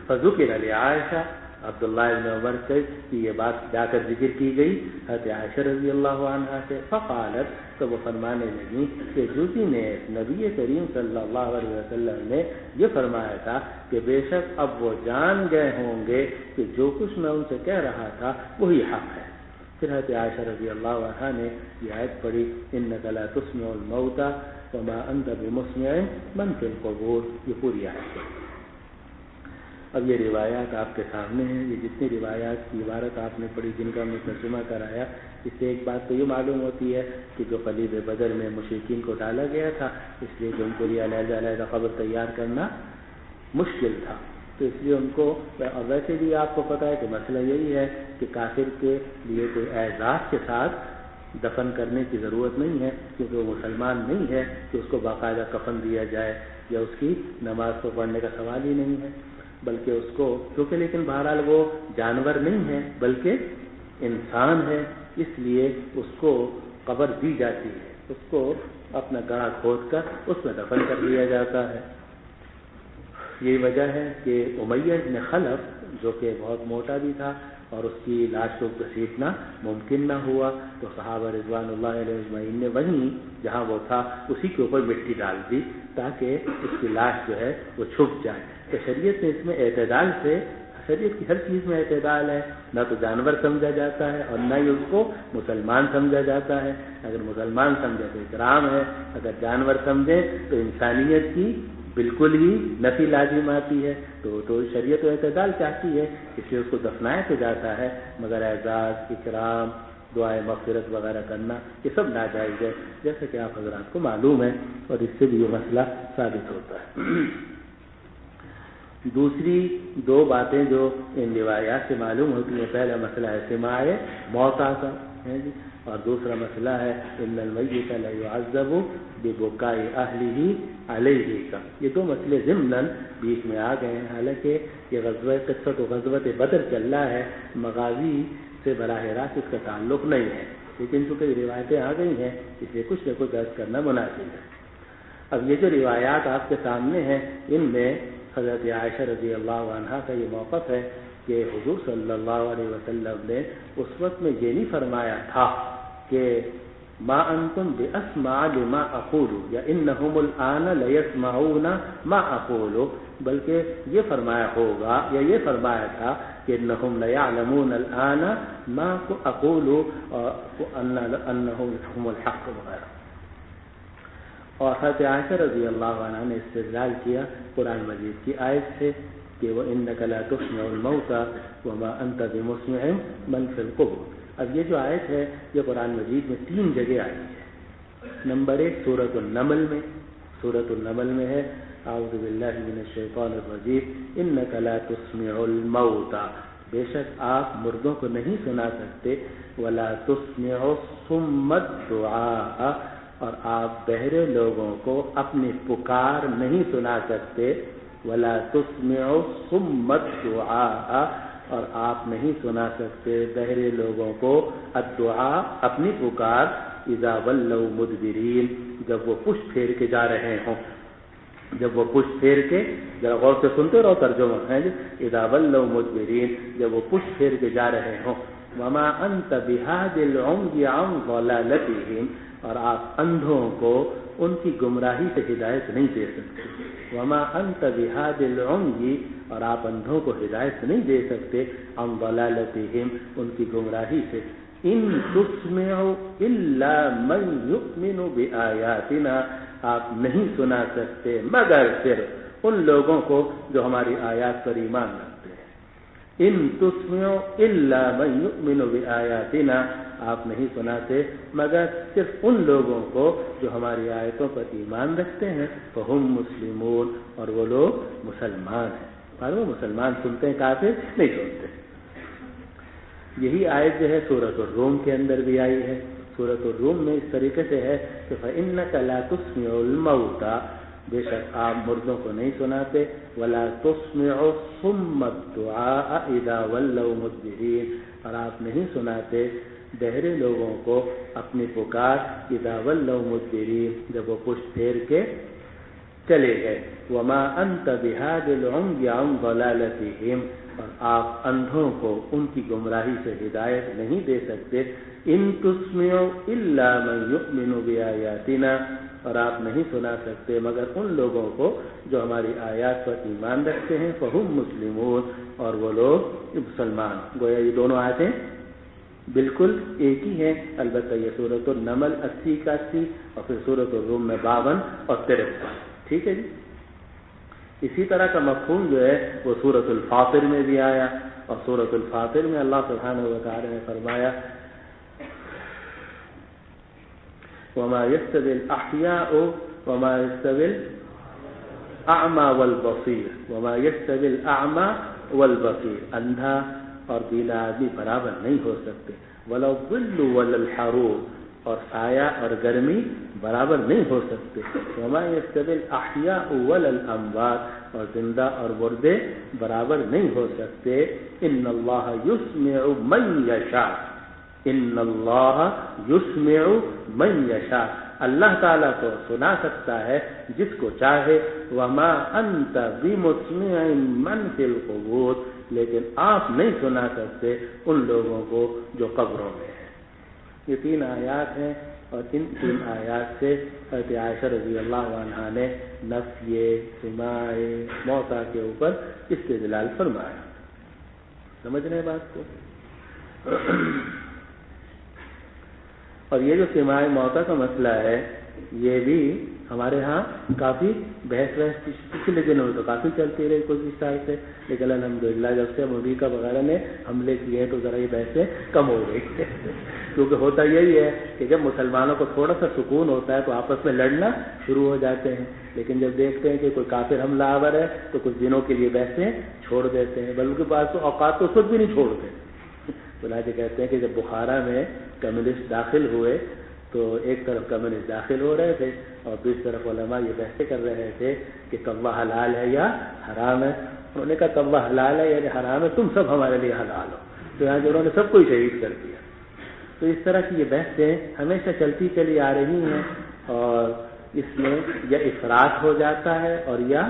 فذکر لعائشہ، عبداللہ ابن عمر سے یہ بات جا کر ذکر کی گئی حضرت عائشہ رضی اللہ عنہا سے، فقالت، تو وہ فرمانے لگی کہ جوتی نے نبی کریم صلی اللہ علیہ وسلم نے یہ فرمایا تھا کہ بے شک اب وہ جان گئے ہوں گے کہ جو کچھ میں ان سے کہہ رہا تھا وہی حق ہے۔ پھر حضرت عائشہ رضی اللہ عنہا نے یہ آیت پڑھی انک لا تسمع الموتى وما انت بمسمع من فی القبور، یہ پوری آیت ہے۔ اب یہ روایات آپ کے سامنے ہیں، یہ جتنی روایات کی عبارت آپ نے پڑھی جن کا میں ترجمہ کرایا، اس سے ایک بات تو یہ معلوم ہوتی ہے کہ جو قلیب بدر میں مشرکین کو ڈالا گیا تھا اس لیے کہ ان کے لیے علیحدہ علیحدہ قبر تیار کرنا مشکل تھا، تو اس لیے ان کو، اور ویسے بھی آپ کو پتہ ہے کہ مسئلہ یہی ہے کہ کافر کے لیے کوئی اعزاز کے ساتھ دفن کرنے کی ضرورت نہیں ہے، کیونکہ وہ مسلمان نہیں ہے کہ اس کو باقاعدہ کفن دیا جائے یا اس کی نماز کو پڑھنے کا سوال ہی نہیں ہے، بلکہ اس کو، کیونکہ لیکن بہرحال وہ جانور نہیں ہے بلکہ انسان ہے، اس لیے اس کو قبر دی جاتی ہے، اس کو اپنا گڑھا کھود کر اس میں دفن کر دیا جاتا ہے۔ یہی وجہ ہے کہ امیہ بن خلف جو کہ بہت موٹا بھی تھا اور اس کی لاش کو گھسیٹنا ممکن نہ ہوا، تو صحابہ رضوان اللہ علیہ اجمعین نے وہیں جہاں وہ تھا اسی کے اوپر مٹی ڈال دی تاکہ اس کی لاش جو ہے وہ چھپ جائے۔ تو شریعت نے اس میں اعتدال سے، شریعت کی ہر چیز میں اعتدال ہے، نہ تو جانور سمجھا جاتا ہے اور نہ ہی اس کو مسلمان سمجھا جاتا ہے۔ اگر مسلمان سمجھے تو اکرام ہے، اگر جانور سمجھے تو انسانیت کی بالکل ہی نفی لازم آتی ہے، تو شریعت و اعتدال چاہتی ہے، اس لیے اس کو دفنایا تو جاتا ہے، مگر اعزاز، اکرام، دعائے مغفرت وغیرہ کرنا یہ سب ناجائز ہے، جیسا کہ آپ حضرات کو معلوم ہے، اور اس سے بھی یہ مسئلہ ثابت ہوتا ہے۔ دوسری دو باتیں جو ان روایات سے معلوم ہوتی ہیں، پہلا مسئلہ ہے سماع موتیٰ کا ہے جی، اور دوسرا مسئلہ ہے ان المیت لا يعذب ببکاء اہلہ علیہ کا. یہ دو مسئلے ضمناً بیچ میں آ گئے ہیں. حالانکہ یہ غزوہ قصۃ و غزوۃ بدر چل رہا ہے، مغازی سے براہ راست اس کا تعلق نہیں ہے، لیکن چونکہ روایتیں آ گئی ہیں اس لیے کچھ نہ کچھ عرض کرنا مناسب ہے. اب یہ جو روایات آپ کے سامنے ہیں ان میں حضرت عائشہ رضی اللہ عنہا کا یہ موقف ہے کہ حضور صلی اللہ علیہ وسلم نے اس وقت میں یہ نہیں فرمایا تھا کہ ما انتم باسمع لما اقول یا انہم الان لیسمعون ما اقول، بلکہ یہ فرمایا ہوگا یا یہ فرمایا تھا کہ انہم لیعلمون الان ما اقول انہم الحق وغیرہ. اور حضرت عائشہ رضی اللہ عنہ نے استدلال کیا قرآن مجید کی آیت سے کہ وَإِنَّكَ لَا تُسْمِعُ الْمَوْتَى وَمَا أَنْتَ بِمُسْمِعٍ مَنْ فِي الْقُبُورِ. اب یہ جو آیت ہے یہ قرآن مجید میں 3 جگہ آئی ہے. نمبر 1 سورۃ النمل میں ہے اعوذ باللہ من الشیطان الرجیم إِنَّكَ لَا تُسْمِعُ الْمَوْتَى، بے شک آپ مردوں کو نہیں سنا سکتے، وَلَا تُسْمِعُ الصُّمَّ الدُّعَاءَ، اور آپ بہرے لوگوں کو اپنی پکار نہیں سنا سکتے، وَلَا تُسْمِعُ الصُّمَّ الدُّعَاءَ، اور آپ نہیں سنا سکتے بہرے لوگوں کو الدعاء اپنی پکار اذا ولوا مدبرین، جب وہ پشت پھیر کے جا رہے ہوں. جب وہ پشت پھیر کے، ذرا غور سے سنتے رہو ترجمہ ہے جی، اذا ولوا مدبرین، جب وہ پشت پھیر کے جا رہے ہوں. وما انت بہاد العمي عن ضلالتهم، اور آپ اندھوں کو ان کی گمراہی سے ہدایت نہیں دے سکتے. وما انت بہاد العمي، اور آپ اندھوں کو ہدایت نہیں دے سکتے عن ضلالتهم، ان کی گمراہی سے. ان تسمع الا من يؤمن بآیاتنا، آپ نہیں سنا سکتے مگر صرف ان لوگوں کو جو ہماری آیات پر ایمان رکھتے ہیں. ان تسمع الا من يؤمن بآیاتنا، آپ نہیں سناتے مگر صرف ان لوگوں کو جو ہماری آیتوں پر ایمان رکھتے ہیں. فہم مسلمون، اور وہ لوگ مسلمان ہیں. اور وہ مسلمان سنتے ہیں، کافر نہیں سنتے. یہی آیت جو ہے سورۃ الروم کے اندر بھی آئی ہے. سورۃ الروم میں اس طریقے سے ہے کہ فإنک لا تسمع الموتى، بے شک آپ مردوں کو نہیں سناتے، ولا تسمع الصم الدعاء اذا ولوا مدبرین، اور آپ نہیں سناتے بہرے لوگوں کو اپنی پکار اذا ولوا مدبرین، جب وہ پشت پھیر کے چلے گئے. وما انت بہاد العمي عن ضلالتهم، اور آپ اندھوں کو ان کی گمراہی سے ہدایت نہیں دے سکتے. ان تسمع الا من يؤمن بآیاتنا، اور آپ نہیں سنا سکتے مگر ان لوگوں کو جو ہماری آیات پر ایمان رکھتے ہیں. فہم مسلمون، اور وہ لوگ مسلمان. گویا یہ دونوں آیتیں بالکل ایک ہی ہیں، البتہ یہ سورۃ النمل 80 کا 80 اور پھر سورۃ الروم میں 52 اور 53. ٹھیک ہے جی. اسی طرح کا مفہوم جو ہے وہ سورۃ الفاطر میں بھی آیا، اور سورۃ الفاطر میں اللہ سبحانہ و تعالی نے فرمایا وما يستوي الأحياء وما يستوي الأعمى والبصير، وما يستوي الأعمى والبصير، اندھا اور بینا آدمی برابر نہیں ہو سکتے. ولا الظل ولا الحرور، اور سایہ اور گرمی برابر نہیں ہو سکتے. وما يستوي الأحياء ولا الأموات، اور زندہ اور مردے برابر نہیں ہو سکتے. ان اللہ يسمع من يشاء، ان اللہ یسمع من یشاء، اللہ تعالیٰ کو سنا سکتا ہے جس کو چاہے. وما انت بمسمع من فی القبور، لیکن آپ نہیں سنا سکتے ان لوگوں کو جو قبروں میں ہیں. یہ 3 آیات ہیں، اور ان 3 آیات سے حضرت عائشہ رضی اللہ عنہا نے نفی سماع موتیٰ کے اوپر استدلال فرمایا. سمجھ رہے ہیں بات کو؟ اور یہ جو سماع موتیٰ کا مسئلہ ہے یہ بھی ہمارے ہاں کافی بحث پچھلے دنوں میں تو کافی چلتی رہی کچھ اس طرح سے، لیکن الحمدللہ جب سے امریکہ وغیرہ نے حملے کیے تو ذرا یہ بحثیں کم ہو گئی. کیونکہ ہوتا یہی ہے کہ جب مسلمانوں کو تھوڑا سا سکون ہوتا ہے تو آپس میں لڑنا شروع ہو جاتے ہیں، لیکن جب دیکھتے ہیں کہ کوئی کافر حملہ آور ہے تو کچھ دنوں کے لیے بحثیں چھوڑ دیتے ہیں، بلکہ بعض تو اوقات تو خود بھی نہیں چھوڑتے. چنانچہ کہتے ہیں کہ جب بخارا میں کمیونسٹ داخل ہوئے تو ایک طرف کمیونسٹ داخل ہو رہے تھے اور دوسری طرف علماء یہ بحثیں کر رہے تھے کہ قوا حلال ہے یا حرام ہے. انہوں نے کہا قوا حلال ہے یعنی حرام ہے، تم سب ہمارے لیے حلال ہو. تو یہاں انہوں نے سب کو ہی شہید کر دیا. تو اس طرح کی یہ بحثیں ہمیشہ چلتی چلی آ رہی ہیں اور اس میں یا افراط ہو جاتا ہے اور یا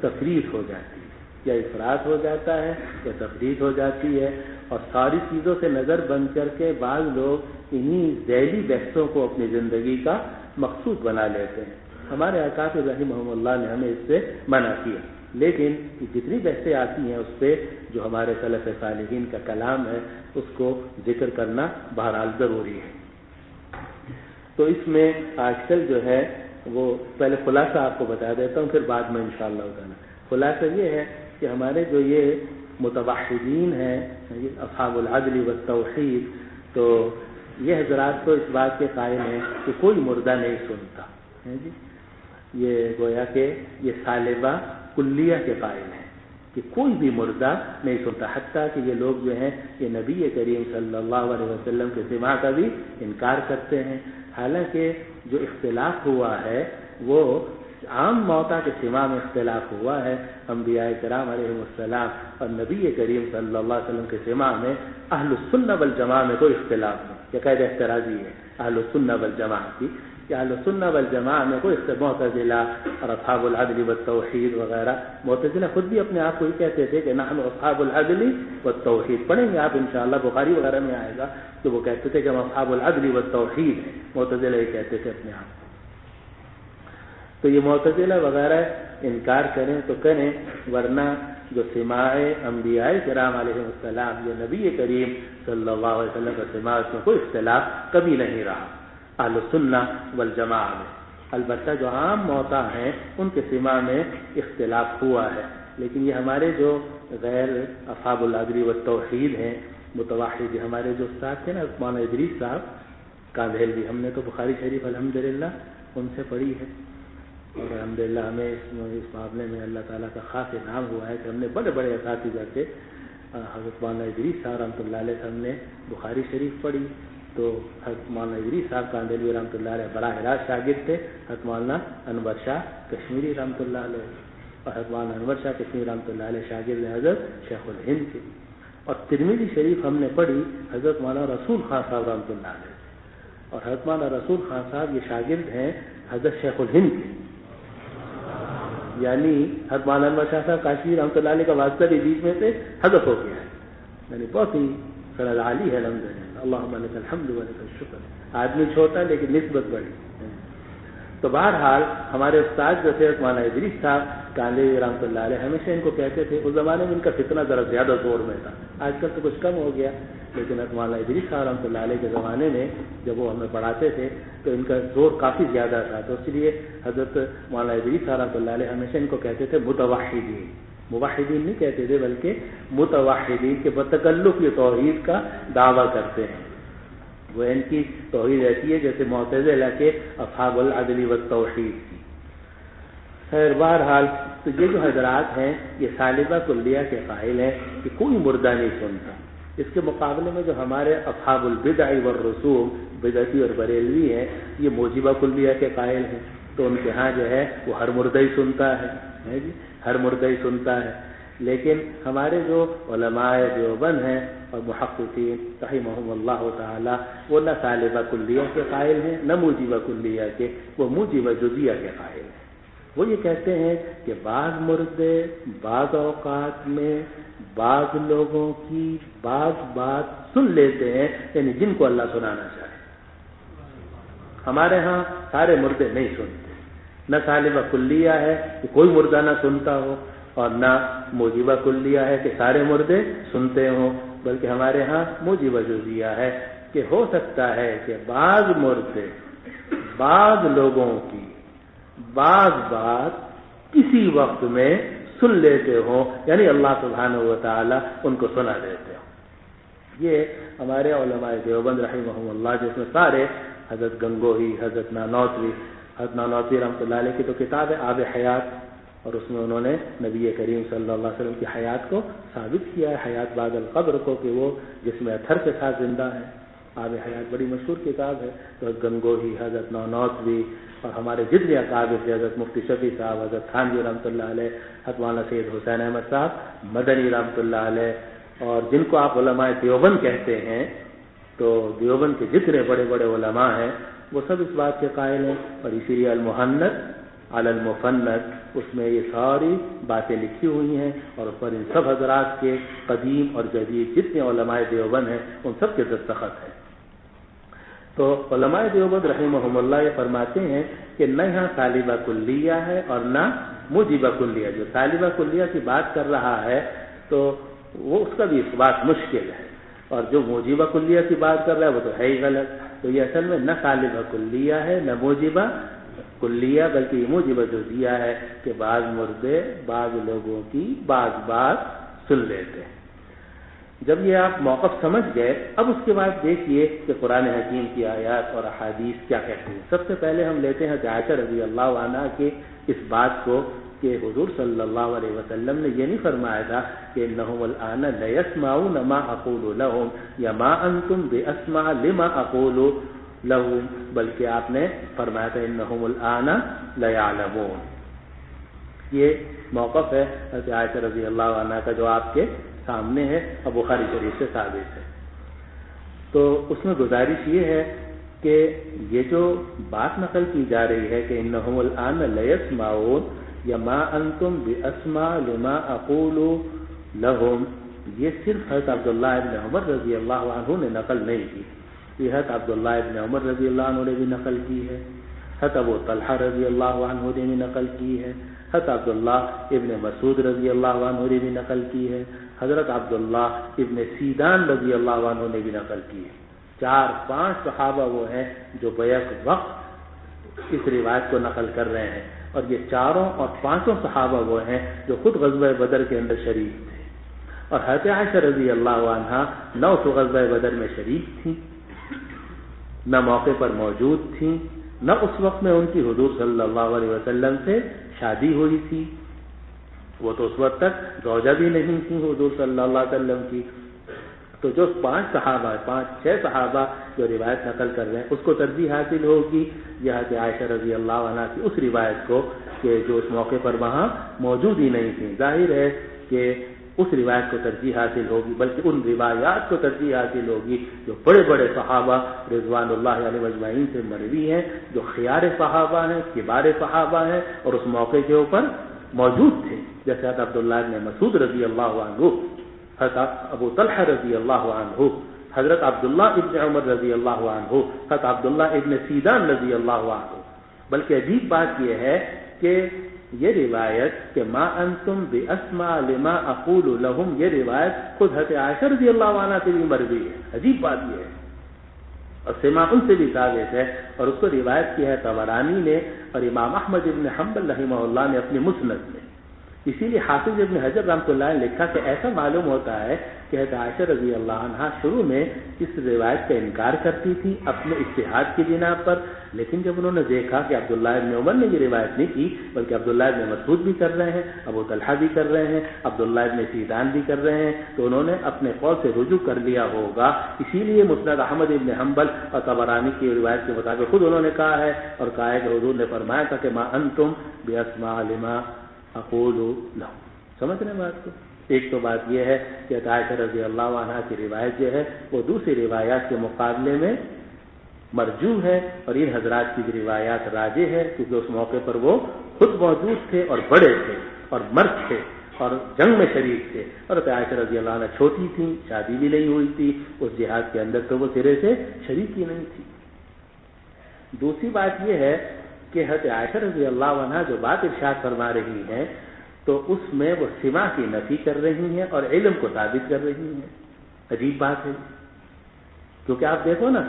تفریط ہو جاتی ہے، یا افراط ہو جاتا ہے یا تفریط ہو جاتی ہے. اور ساری چیزوں سے نظر بند کر کے بعض لوگ انہی ذیلی بحثوں کو اپنی زندگی کا مقصود بنا لیتے ہیں. ہمارے حضرات رحمہم اللہ نے ہمیں اس سے منع کیا، لیکن جتنی بحثیں آتی ہیں اس پہ جو ہمارے سلف صالحین کا کلام ہے اس کو ذکر کرنا بہرحال ضروری ہے. تو اس میں آج کل جو ہے وہ پہلے خلاصہ آپ کو بتا دیتا ہوں، پھر بعد میں انشاءاللہ تعالی. خلاصہ یہ ہے کہ ہمارے جو یہ متوحدین ہیں اصحاب العدل والتوحید، تو یہ حضرات تو اس بات کے قائل ہیں کہ کوئی مردہ نہیں سنتا ہے جی. یہ گویا کہ یہ سالبہ کلیہ کے قائل ہیں کہ کوئی بھی مردہ نہیں سنتا، حتیٰ کہ یہ لوگ جو ہیں یہ نبی کریم صلی اللہ علیہ وسلم کے سماع کا بھی انکار کرتے ہیں. حالانکہ جو اختلاف ہوا ہے وہ عام موتا کے سماع میں اختلاف ہوا ہے. انبیاء کرام علیہ السلام اور نبی کریم صلی اللہ علیہ وسلم کے سماع میں اہل السنہ والجماعہ میں کوئی اختلاف نہیں. یہ قاعدہ اعتراضی ہے اہل السنہ والجماعہ کی کہ اہل السنہ والجماعہ میں کوئی معتزلہ اور اصحاب العدل والتوحید وغیرہ. معتزلہ خود بھی اپنے آپ کو ہی کہتے تھے کہ نحن اصحاب العدل والتوحید. پڑھیں گے آپ انشاءاللہ بخاری وغیرہ میں آئے گا تو وہ کہتے تھے کہ ہم اصحاب العدل والتوحید ہیں. معتزلہ یہ کہتے تھے اپنے آپ. تو یہ معتزلہ وغیرہ انکار کریں تو کریں، ورنہ جو سماع انبیاء کرام علیہ السلام یہ نبی کریم صلی اللہ علیہ وسلم کا سماع اس میں کوئی اختلاف کبھی نہیں رہا اہل السنہ والجماعہ میں. البتہ جو عام موتا ہیں ان کے سماع میں اختلاف ہوا ہے. لیکن یہ ہمارے جو غیر اصحاب العدل والتوحید ہیں متوحد، ہمارے جو استاد تھے نا مولانا ادریس صاحب کاندھیلوی، ہم نے تو بخاری شریف الحمدللہ ان سے پڑھی ہے اور الحمدللہ ہمیں اس معاملے میں اللہ تعالیٰ کا خاص انعام ہوا ہے کہ ہم نے بڑے بڑے اساتذہ سے حضرت مولانا ادریس صاحب رحمۃ اللہ علیہ سے ہم نے بخاری شریف پڑھی. تو حضرت مولانا ادریس صاحب کاندھیلوی رحمۃ اللہ علیہ براہ راست شاگرد تھے حضرت مولانا انور شاہ کشمیری رحمۃ اللہ علیہ، اور حضرت مولانا انور شاہ کشمیری رحمۃ اللہ علیہ شاگرد حضرت شیخ الہند کے. اور ترمذی شریف ہم نے پڑھی حضرت مولانا رسول خان صاحب رحمۃ اللہ علیہ، اور حضرت مولانا رسول خان صاحب یہ شاگرد ہیں حضرت شیخ الہند کے. یعنی حضرت مولانا انور شاہ صاحب کاشمی رحمۃ اللہ علیہ کا واسطہ بھی بیچ میں سے حذف ہو گیا ہے. یعنی بہت ہی سند عالی ہے الحمدللہ. اللہم لک الحمد و لک الشکر. آدمی چھوٹا لیکن نسبت بڑی. تو بہرحال ہمارے استاد جو تھے مولانا ادریس صاحب کاندھیلوی رحمۃ اللہ علیہ ہمیشہ ان کو کہتے تھے، اس زمانے میں ان کا فتنہ ذرا زیادہ زور میں تھا، آج کل تو کچھ کم ہو گیا، لیکن مولانا ادریس صاحب رحمۃ اللہ علیہ کے زمانے میں جب وہ ہمیں پڑھاتے تھے تو ان کا زور کافی زیادہ تھا. تو اس لیے حضرت مولانا ادریس صاحب رحمۃ اللہ علیہ ہمیشہ ان کو کہتے تھے متوحدین. موحدین نہیں کہتے تھے بلکہ متوحدین کے بتکلف یہ توحید کا دعویٰ کرتے ہیں. وہ ان کی توحید ایسی ہے جیسے معتزلہ کے اصحاب العدل والتوحید کی. خیر بہرحال تو یہ جو حضرات ہیں یہ سالبہ کلیہ کے قائل ہیں کہ کوئی مردہ نہیں سنتا. اس کے مقابلے میں جو ہمارے اصحاب البدع والرسوم بدعتی اور بریلوی ہیں یہ موجبہ کلیہ کے قائل ہیں. تو ان کے ہاں جو ہے وہ ہر مردہ ہی سنتا ہے جی، ہر مردہ ہی سنتا ہے. لیکن ہمارے جو علماء دیوبند ہیں اور محققین رحمہم اللہ تعالی وہ نہ سالبہ کلیہ کے قائل ہیں نہ موجبہ کلیہ کے، وہ موجبہ جزیہ کے قائل ہیں. وہ یہ کہتے ہیں کہ بعض مردے بعض اوقات میں بعض لوگوں کی بعض بات سن لیتے ہیں، یعنی جن کو اللہ سنانا چاہے. ہمارے ہاں سارے مردے نہیں سنتے. نہ سالبہ کلیہ ہے کہ کوئی مردہ نہ سنتا ہو، اور نہ موجبہ کلیہ ہے کہ سارے مردے سنتے ہوں، بلکہ ہمارے ہاں موجبہ جزیہ ہے کہ ہو سکتا ہے کہ بعض مردے بعض لوگوں کی بعض بات کسی وقت میں سن لیتے ہوں، یعنی اللہ سبحانہ و تعالی ان کو سنا دیتے ہوں. یہ ہمارے علماء دیوبند رحمہم اللہ جس میں سارے حضرت گنگوہی، حضرت نانوتوی رحمۃ اللہ علیہ کی تو کتاب ہے آب حیات، اور اس میں انہوں نے نبی کریم صلی اللہ علیہ وسلم کی حیات کو ثابت کیا ہے، حیات بعد القبر کو، کہ وہ جس میں اثر کے ساتھ زندہ ہے۔ آب حیات بڑی مشہور کتاب ہے، تو گنگوہی، حضرت نونوتوی اور ہمارے جتنے اکابر تھے، حضرت مفتی شفیع صاحب، حضرت خانوی رحمۃ اللہ علیہ، حضرت مولانا سید حسین احمد صاحب مدنی رحمۃ اللہ علیہ، اور جن کو آپ علماء دیوبند کہتے ہیں، تو دیوبند کے جتنے بڑے بڑے علماء ہیں وہ سب اس بات کے قائل ہیں، اور اسی لیے المحند علی المفند اس میں یہ ساری باتیں لکھی ہوئی ہیں، اور اس پر ان سب حضرات کے قدیم اور جدید جتنے علماء دیوبند ہیں ان سب کے دستخط ہیں۔ تو علماء دیوبند رحمہم اللہ یہ فرماتے ہیں کہ نہ یہاں طالبہ کلیہ ہے اور نہ موجبہ کلیہ۔ جو طالبہ کلیہ کی بات کر رہا ہے تو وہ اس کا بھی اثبات مشکل ہے، اور جو موجبہ کلیہ کی بات کر رہا ہے وہ تو ہے ہی غلط۔ تو یہ اصل میں نہ طالبہ کلیہ ہے نہ موجبہ کلیہ، بلکہ یہ موجبہ جزیہ ہے کہ بعض مردے بعض لوگوں کی بعض بات سن لیتے ہیں۔ جب یہ آپ موقف سمجھ گئے، اب اس کے بعد دیکھیے کہ قرآن حکیم کی آیات اور احادیث کیا کہتے ہیں۔ سب سے پہلے ہم لیتے ہیں عائشہ رضی اللہ عنہا کے اس بات کو کہ حضور صلی اللہ علیہ وسلم نے یہ نہیں فرمایا تھا کہ انہم الآن لیسمعون ما اقول لهم یا ما انتم باسمع لما اقول لهم، بلکہ آپ نے فرمایا تھا انہم الآن لیعلمون۔ یہ موقف ہے حضرت عائشہ رضی اللہ عنہا کا جو آپ کے سامنے ہے اور بخاری شریف سے ثابت ہے۔ تو اس میں گزارش یہ ہے کہ یہ جو بات نقل کی جا رہی ہے کہ انہم الآن لیسمعون یا ما انتم باسمع لما اقول لهم، یہ صرف حضرت عبداللہ ابن عمر رضی اللہ عنہ نے نقل نہیں کی، یہ حضرت عبداللہ ابن عمر رضی اللہ عنہ نے بھی نقل کی ہے، حضرت ابو طلحہ رضی اللہ عنہ نے بھی نقل کی ہے، حضرت عبداللہ ابن مسعود رضی اللہ عنہ نے بھی نقل کی ہے، حضرت عبداللہ ابن سیدان رضی اللہ عنہ نے بھی نقل کی ہے۔ 4-5 صحابہ وہ ہیں جو بیک وقت اس روایت کو نقل کر رہے ہیں، اور یہ 4 اور 5 صحابہ وہ ہیں جو خود غزوہ بدر کے اندر شریک تھے، اور حضرت عائشہ رضی اللہ عنہا نہ اس غزوہ بدر میں شریک تھیں، نہ موقع پر موجود تھیں، نہ اس وقت میں ان کی حضور صلی اللہ علیہ وسلم سے شادی ہوئی تھی، وہ تو اس وقت تک زوجہ بھی نہیں تھی حضور صلی اللہ علیہ وسلم کی۔ تو جو 5-6 صحابہ جو روایت نقل کر رہے ہیں اس کو ترجیح حاصل ہوگی یہ حضرت عائشہ رضی اللہ عنہ کی اس روایت کو کہ جو اس موقع پر وہاں موجود ہی نہیں تھی۔ ظاہر ہے کہ اس روایت کو ترجیح حاصل ہوگی، بلکہ ان روایات کو ترجیح حاصل ہوگی جو بڑے بڑے صحابہ رضوان اللہ علیہ مجمعین سے مروی ہیں، جو خیار صحابہ ہیں، کبار صحابہ ہیں، اور اس موقع کے اوپر موجود تھے، جیسے حضرت عبداللہ ابن مسعود رضی اللہ عنہ، حضرت ابو طلحہ رضی اللہ عنہ، حضرت عبداللہ ابن عمر رضی اللہ عنہ، حضرت عبداللہ ابن سیدان رضی اللہ عنہ۔ بلکہ عجیب بات یہ ہے کہ یہ روایت کہ ما انتم باسمع لما اقول لهم، یہ روایت خود حضرت عائشہ رضی اللہ عنہ سے بھی مروی ہے۔ عجیب بات یہ ہے، اور سماع ان سے بھی ثابت ہے، اور اس کو روایت کی ہے طبرانی نے اور امام احمد ابن حنبل رحمہ اللہ نے اپنی مسند میں۔ اسی لیے حافظ ابن حجر رحمۃ اللہ نے لکھا کہ ایسا معلوم ہوتا ہے کہ حضرت عائشہ رضی اللہ عنہا شروع میں اس روایت کا انکار کرتی تھی اپنے اجتہاد کی بنا پر، لیکن جب انہوں نے دیکھا کہ عبداللہ ابن عمر نے یہ روایت نہیں کی بلکہ عبداللہ ابن مسعود بھی کر رہے ہیں، ابو طلحہ بھی کر رہے ہیں، عبداللہ ابن سیدان بھی کر رہے ہیں، تو انہوں نے اپنے قول سے رجوع کر لیا ہوگا۔ اسی لیے مسند احمد ابن حنبل اور طبرانی کی روایت کے مطابق خود انہوں نے کہا ہے اور کہا ہے کہ حضور نے فرمایا تھا کہ ما انتم باسمع لما اقول لهم۔ سمجھ رہے ہیں بات کو؟ ایک تو بات یہ ہے کہ عائشہ رضی اللہ عنہ کی روایت جو ہے وہ دوسری روایات کے مقابلے میں مرجوح ہے، اور ان حضرات کی بھی روایات راجح ہے کیونکہ اس موقع پر وہ خود موجود تھے اور بڑے تھے اور مرد تھے اور جنگ میں شریک تھے، اور عائشہ رضی اللہ عنہ چھوٹی تھیں، شادی بھی نہیں ہوئی تھی، اس جہاد کے اندر تو وہ سرے سے شریک ہی نہیں تھی۔ دوسری بات یہ ہے کہ حضرت عائشہ رضی اللہ عنہ جو بات ارشاد فرما رہی ہیں تو اس میں وہ سماع کی نفی کر رہی ہیں اور علم کو ثابت کر رہی ہیں۔ عجیب بات ہے، کیونکہ آپ دیکھو نا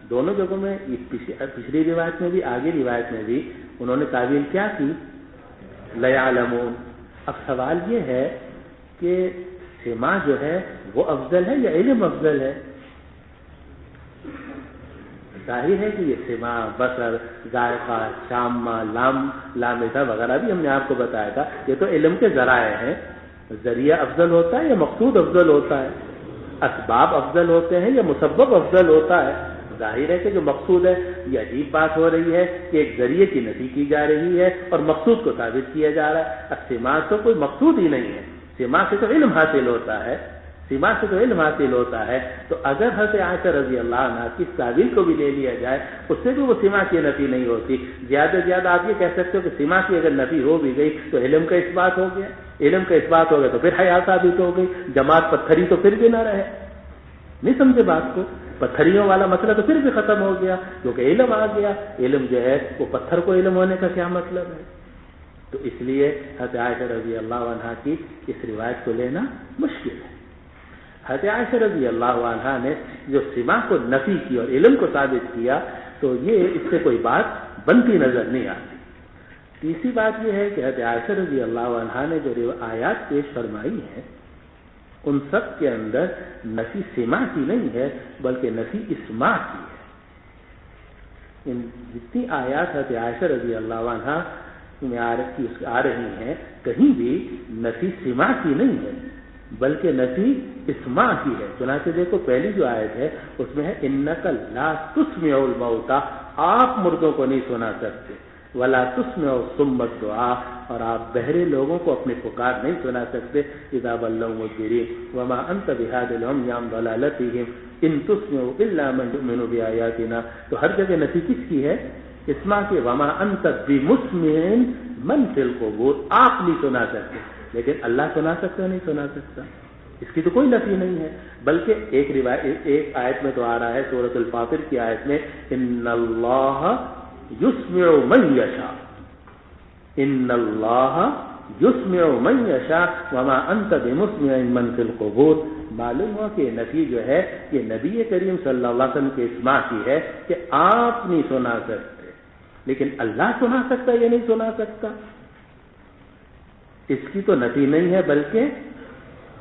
دونوں جگہوں میں، پچھلی روایت میں بھی آگے روایت میں بھی انہوں نے تعویل کیا کی؟ لیعلمون۔ اب سوال یہ ہے کہ سماع جو ہے وہ افضل ہے یا علم افضل ہے؟ ظاہر ہے کہ یہ سماع، بصر، ذائقہ، شامہ، لامسہ وغیرہ بھی ہم نے آپ کو بتایا تھا، یہ تو علم کے ذرائع ہیں. ذریعہ افضل ہوتا ہے یا مقصود افضل ہوتا ہے؟ اسباب افضل ہوتے ہیں یا مسبب افضل ہوتا ہے؟ ظاہر ہے کہ جو مقصود ہے، یہ عجیب بات ہو رہی ہے کہ ایک ذریعے کی نفی کی جا رہی ہے اور مقصود کو ثابت کیا جا رہا ہے. سماع تو کوئی مقصود ہی نہیں ہے، سماع سے تو علم حاصل ہوتا ہے، سماع سے تو علم حاصل ہوتا ہے. تو اگر حضرت عائشہ رضی اللہ عنہ کی تعبیر کو بھی لے لیا جائے، اس سے بھی وہ سماع کی نفی نہیں ہوتی. زیادہ سے زیادہ آپ یہ کہہ سکتے ہو کہ سماع کی اگر نفی ہو بھی گئی تو علم کا اس بات ہو گیا، علم کا اس بات ہو گیا تو پھر حیا ثابت ہو گئی. جماعت پتھری تو پھر بھی نہ رہے. نہیں سمجھے بات کو؟ پتھریوں والا مسئلہ تو پھر بھی ختم ہو گیا کیونکہ علم آ گیا. علم جو ہے وہ پتھر کو علم ہونے کا کیا مطلب ہے؟ تو اس لیے حضرت عائشہ رضی اللہ عنہ کی اس روایت کو لینا مشکل ہے. حضرت عائشہ رضی اللہ عنہ نے جو سماع کو نفی کی اور علم کو ثابت کیا تو یہ اس سے کوئی بات بنتی نظر نہیں آتی. تیسری بات یہ ہے کہ حضرت عائشہ رضی اللہ عنہ نے جو آیات پیش فرمائی ہیں ان سب کے اندر نفی سماع کی نہیں ہے بلکہ نفی اسماع کی ہے. ان جتنی آیات حضرت عائشہ رضی اللہ عنہ میں آ رہی ہیں کہیں بھی نفی سماع کی نہیں ہے بلکہ نفی اسماع کی ہے. چنانچہ دیکھو پہلی جو آیت ہے اس میں ہے انک لا تسمع الموتى، آپ مردوں کو نہیں سنا سکتے، ولا تسمع الصم الدعاء، اور آپ بہرے لوگوں کو اپنے پکار نہیں سنا سکتے. اذا بلغوا مدبرین وما انت بهاد العمي عن ضلالتهم ان تسمع الا من يؤمن بآياتنا. تو ہر جگہ نفی کس کی ہے؟ اسماع کی. وما انت بمسمع من في القبور، آپ نہیں سنا سکتے، لیکن اللہ سنا سکتا نہیں سنا سکتا، اس کی تو کوئی نفی نہیں ہے. بلکہ ایک آیت میں تو آ رہا ہے سورۃ الفاطر کی آیت میں ان اللہ یسمع من یشاء، ان اللہ یسمع من یشاء وما انت بمسمع من فی القبور. معلوم ہوا کہ نفی جو ہے یہ نبی کریم صلی اللہ علیہ وسلم کے اسماع کی ہے کہ آپ نہیں سنا سکتے، لیکن اللہ سنا سکتا یا نہیں سنا سکتا، اس کی تو نفی نہیں ہے بلکہ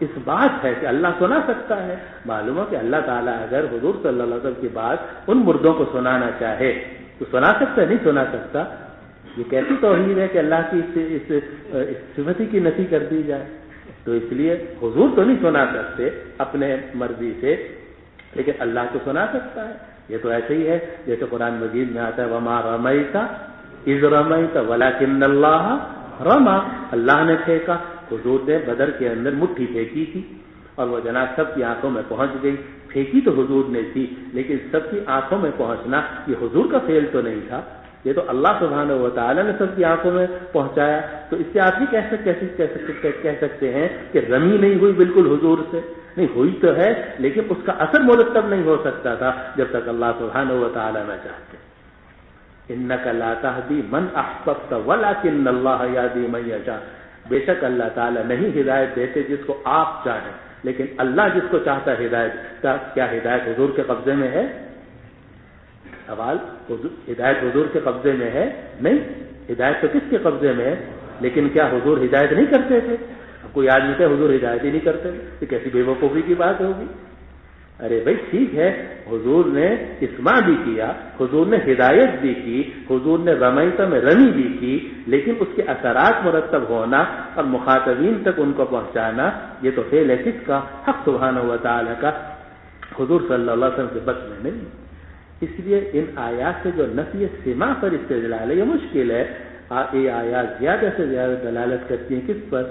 اس بات ہے کہ اللہ سنا سکتا ہے. معلوم ہو کہ اللہ تعالیٰ اگر حضور صلی اللہ علیہ وسلم کی بات ان مردوں کو سنانا چاہے تو سنا سکتا ہے، نہیں سنا سکتا. یہ کیسی توحید ہے کہ اللہ کی اس صفتی کی نفی کر دی جائے. تو اس لیے حضور تو نہیں سنا سکتے اپنے مرضی سے، لیکن اللہ تو سنا سکتا ہے. یہ تو ایسے ہی ہے جیسے قرآن مجید میں آتا ہے وما رمیت اذ رمیت ولکن اللہ رما، اللہ نے پھینکا. حضور نے بدر کے اندر مٹھی پھینکی تھی اور وہ جناب سب کی آنکھوں میں پہنچ گئی. پھینکی تو حضور نے تھی لیکن سب کی آنکھوں میں پہنچنا یہ حضور کا فعل تو نہیں تھا، یہ تو اللہ سبحانہ و تعالیٰ نے سب کی آنکھوں میں پہنچایا. تو اس سے آپ ہی کہہ سکتے ہیں کہ رمی نہیں ہوئی بالکل حضور سے، نہیں ہوئی تو ہے لیکن اس کا اثر مرتب نہیں ہو سکتا تھا جب تک اللہ سبحانہ و تعالیٰ نہ چاہتے. انک لا تہدی من احببت ولکن اللہ یہدی من یشاء، بے شک اللہ تعالیٰ نہیں ہدایت دیتے جس کو آپ چاہیں لیکن اللہ جس کو چاہتا ہے ہدایت. کیا ہدایت حضور کے قبضے میں ہے؟ سوال، ہدایت حضور کے قبضے میں ہے؟ نہیں. ہدایت تو کس کے قبضے میں ہے؟ لیکن کیا حضور ہدایت نہیں کرتے تھے؟ اب کوئی آدمی کہ حضور ہدایت ہی نہیں کرتے تھے، یہ کیسی بے وقوفی کی بات ہوگی. ارے بھائی ٹھیک ہے، حضور نے اسماع بھی کیا، حضور نے ہدایت بھی کی، حضور نے رمیت میں رمی بھی کی، لیکن اس کے اثرات مرتب ہونا اور مخاطبین تک ان کو پہنچانا یہ تو فعل ہے کس کا؟ حق سبحانہ و تعالیٰ کا، حضور صلی اللہ علیہ وسلم کے بس میں نہیں. اس لیے ان آیات سے جو نفی سماع پر استدلال ہے یہ مشکل ہے. یہ آیات زیادہ سے زیادہ دلالت کرتی ہیں کس پر؟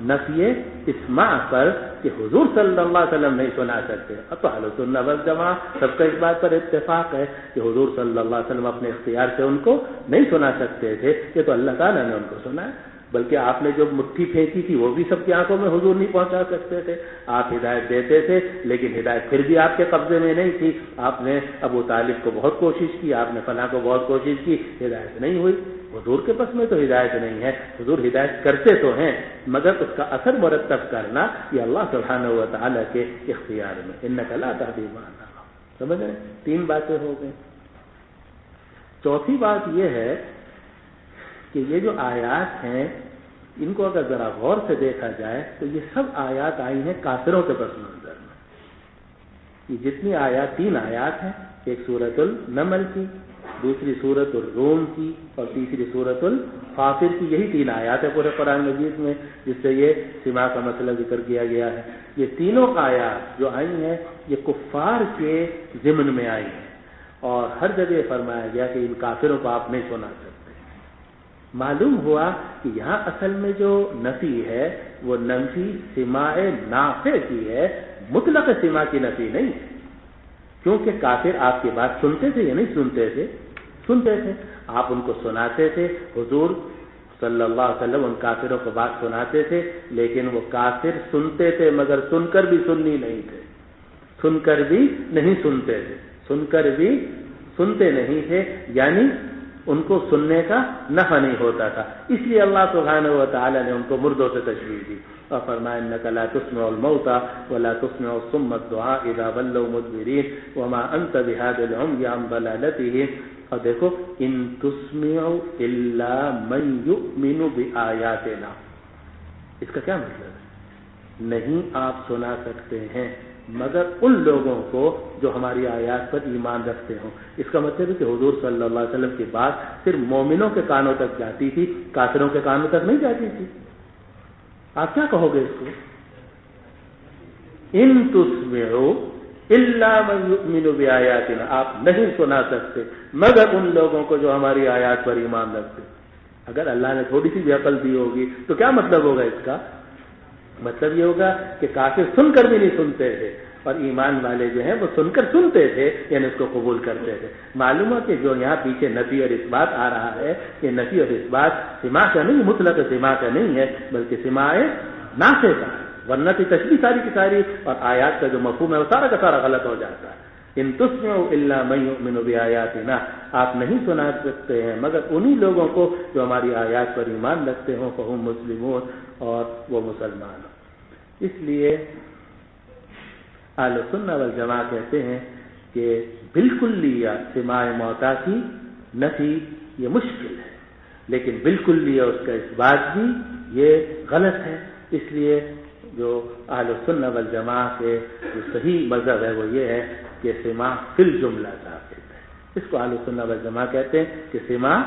نفی اسماع پر کہ حضور صلی اللہ علیہ وسلم نہیں سنا سکتے. اب تو اہل سنت والجماعہ سب کا اس بات پر اتفاق ہے کہ حضور صلی اللہ علیہ وسلم اپنے اختیار سے ان کو نہیں سنا سکتے تھے، یہ تو اللہ تعالیٰ نے ان کو سنایا. بلکہ آپ نے جو مٹھی پھینکی تھی وہ بھی سب کی آنکھوں میں حضور نہیں پہنچا سکتے تھے. آپ ہدایت دیتے تھے لیکن ہدایت پھر بھی آپ کے قبضے میں نہیں تھی. آپ نے ابو طالب کو بہت کوشش کی، آپ نے فلاں کو بہت کوشش کی، ہدایت نہیں ہوئی. حضور کے پاس میں تو ہدایت نہیں ہے. حضور ہدایت کرتے تو ہیں مگر اس کا اثر مرتب کرنا یہ اللہ سبحانہ و تعالیٰ کے اختیار میں. انک لا تہدی من احببت. سمجھ رہے ہیں؟ 3 باتیں ہو گئی. چوتھی بات یہ ہے کہ یہ جو آیات ہیں ان کو اگر ذرا غور سے دیکھا جائے تو یہ سب آیات آئی ہیں کافروں کے پس منظر میں. یہ جتنی آیات 3 آیات ہیں ایک سورۃ النمل کی، دوسری سورۃ الروم کی اور تیسری سورۃ الفاطر کی. یہی 3 آیات ہے پورے قرآن مجید میں جس سے یہ سما کا مسئلہ ذکر کیا گیا ہے. یہ تینوں آیات جو آئی ہیں یہ کفار کے ضمن میں آئی ہیں اور ہر جگہ فرمایا گیا کہ ان کافروں کو آپ نہیں سنا سکتے. معلوم ہوا کہ یہاں اصل میں جو نفی ہے وہ نفی سماع نافع کی ہے، مطلق سماع کی نفی نہیں ہے، کیونکہ کافر آپ کی بات سنتے تھے یا نہیں سنتے تھے؟ سنتے تھے. آپ ان کو سناتے تھے، حضور صلی اللہ علیہ وسلم ان کافروں کو بات سناتے تھے، لیکن وہ کافر سنتے تھے مگر سن کر بھی سننی نہیں تھے، سن کر بھی نہیں سنتے تھے، سن کر بھی سنتے نہیں تھے، یعنی ان کو سننے کا نفع نہیں ہوتا تھا. اس لیے اللہ سبحانہ و تعالی نے ان کو مردوں سے تشبیہ دی اور فرمایا انک لا تسمع الموتى ولا تسمع الصم الدعاء اذا ولوا مدبرين وما انت بهذا العمي عن ضلالتهم. اور دیکھو ان تسمع الا من يؤمن بآياتنا، اس کا کیا مطلب ہے؟ نہیں آپ سنا سکتے ہیں مگر ان لوگوں کو جو ہماری آیات پر ایمان رکھتے ہوں. اس کا مطلب ہے کہ حضور صلی اللہ علیہ وسلم کی بات صرف مومنوں کے کانوں تک جاتی تھی، کافروں کے کانوں تک نہیں جاتی تھی. آپ کیا کہو گے اس کو؟ ان تسمعوا الا من یؤمن بآیاتنا، آپ نہیں سنا سکتے مگر ان لوگوں کو جو ہماری آیات پر ایمان رکھتے. اگر اللہ نے تھوڑی سی بھی عقل دی ہوگی تو کیا مطلب ہوگا اس کا؟ مطلب یہ ہوگا کہ کافر سن کر بھی نہیں سنتے تھے اور ایمان والے جو ہیں وہ سن کر سنتے تھے، یعنی اس کو قبول کرتے تھے. معلوم ہے کہ جو یہاں پیچھے نفی اور اس بات آ رہا ہے کہ نفی اور اس بات سماع کا نہیں، مطلق سماع کا نہیں ہے بلکہ سماع نافع کا ہے، ورنہ کی تشبیہ ساری کی ساری اور آیات کا جو مفہوم ہے وہ سارا کا سارا غلط ہو جاتا ہے. ان تسمعوا الا من یؤمن بآیاتنا، آپ نہیں سنا سکتے ہیں مگر انہی لوگوں کو جو ہماری آیات پر ایمان رکھتے ہوں، فہم مسلمون، اور وہ مسلمان. اس لیے اہل سنہ والجماعہ کہتے ہیں کہ بالکل لیا سماع موتا کی نفی یہ مشکل ہے، لیکن بالکل لیا اس کا اس بات بھی یہ غلط ہے. اس لیے جو اہل سنہ والجماعہ کے جو صحیح مذہب ہے وہ یہ ہے کہ سماع فی الجملہ ثابت ہے. اس کو اہل سنہ والجماعہ کہتے ہیں کہ سماع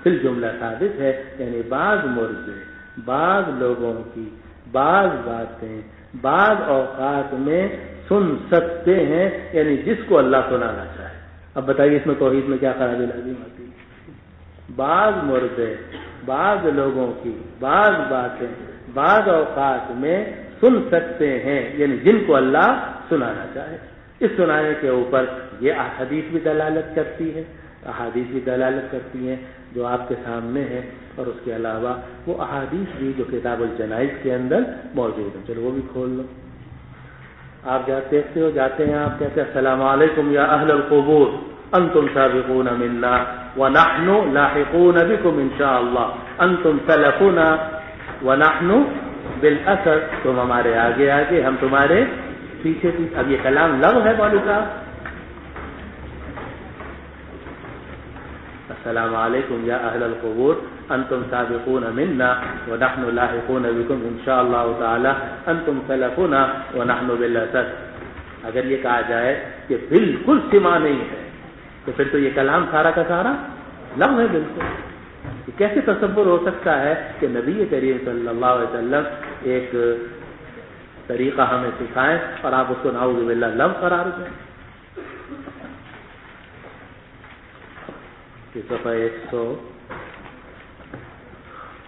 فی الجملہ ثابت ہے، یعنی بعض مردے، بعض لوگوں کی بعض باتیں بعض اوقات میں سن سکتے ہیں، یعنی جس کو اللہ سنانا چاہے. اب بتائیے اس میں توحید میں کیا خرابی لازم آتی ہے؟ بعض مردے بعض لوگوں کی بعض باتیں بعض اوقات میں سن سکتے ہیں، یعنی جن کو اللہ سنانا چاہے. اس سنانے کے اوپر یہ احادیث بھی دلالت کرتی ہے، احادیث بھی دلالت کرتی ہیں جو آپ کے سامنے ہے، اور اس کے علاوہ وہ احادیث بھی جو کتاب الجنائز کے اندر موجود ہیں. چلو وہ بھی کھول لو. آپ دیکھتے ہو، جاتے ہیں، آپ کہتے ہیں السلام علیکم یا اہل القبور انتم سابقون منا ونحن لاحقون بكم انشاءاللہ انتم سلفنا ونحن بالاثر، تم ہمارے آگے آگے ہم تمہارے پیچھے پیچھے. اب یہ کلام لغو ہے مولوی صاحب. السلام علیکم یا اہل القبور انتم سابقون منا ونحن لاحقون بكم انشاءاللہ تعالی انتم سلفنا ونحن بالاثر. اگر یہ کہا جائے کہ بالکل سماع نہیں ہے تو پھر تو یہ کلام سارا کا سارا لغو ہے بالکل. یہ کیسے تصور ہو سکتا ہے کہ نبی کریم صلی اللہ علیہ وسلم ایک طریقہ ہمیں سکھائیں اور آپ اس کو نعوذ باللہ لغو قرار دیں؟ صفحہ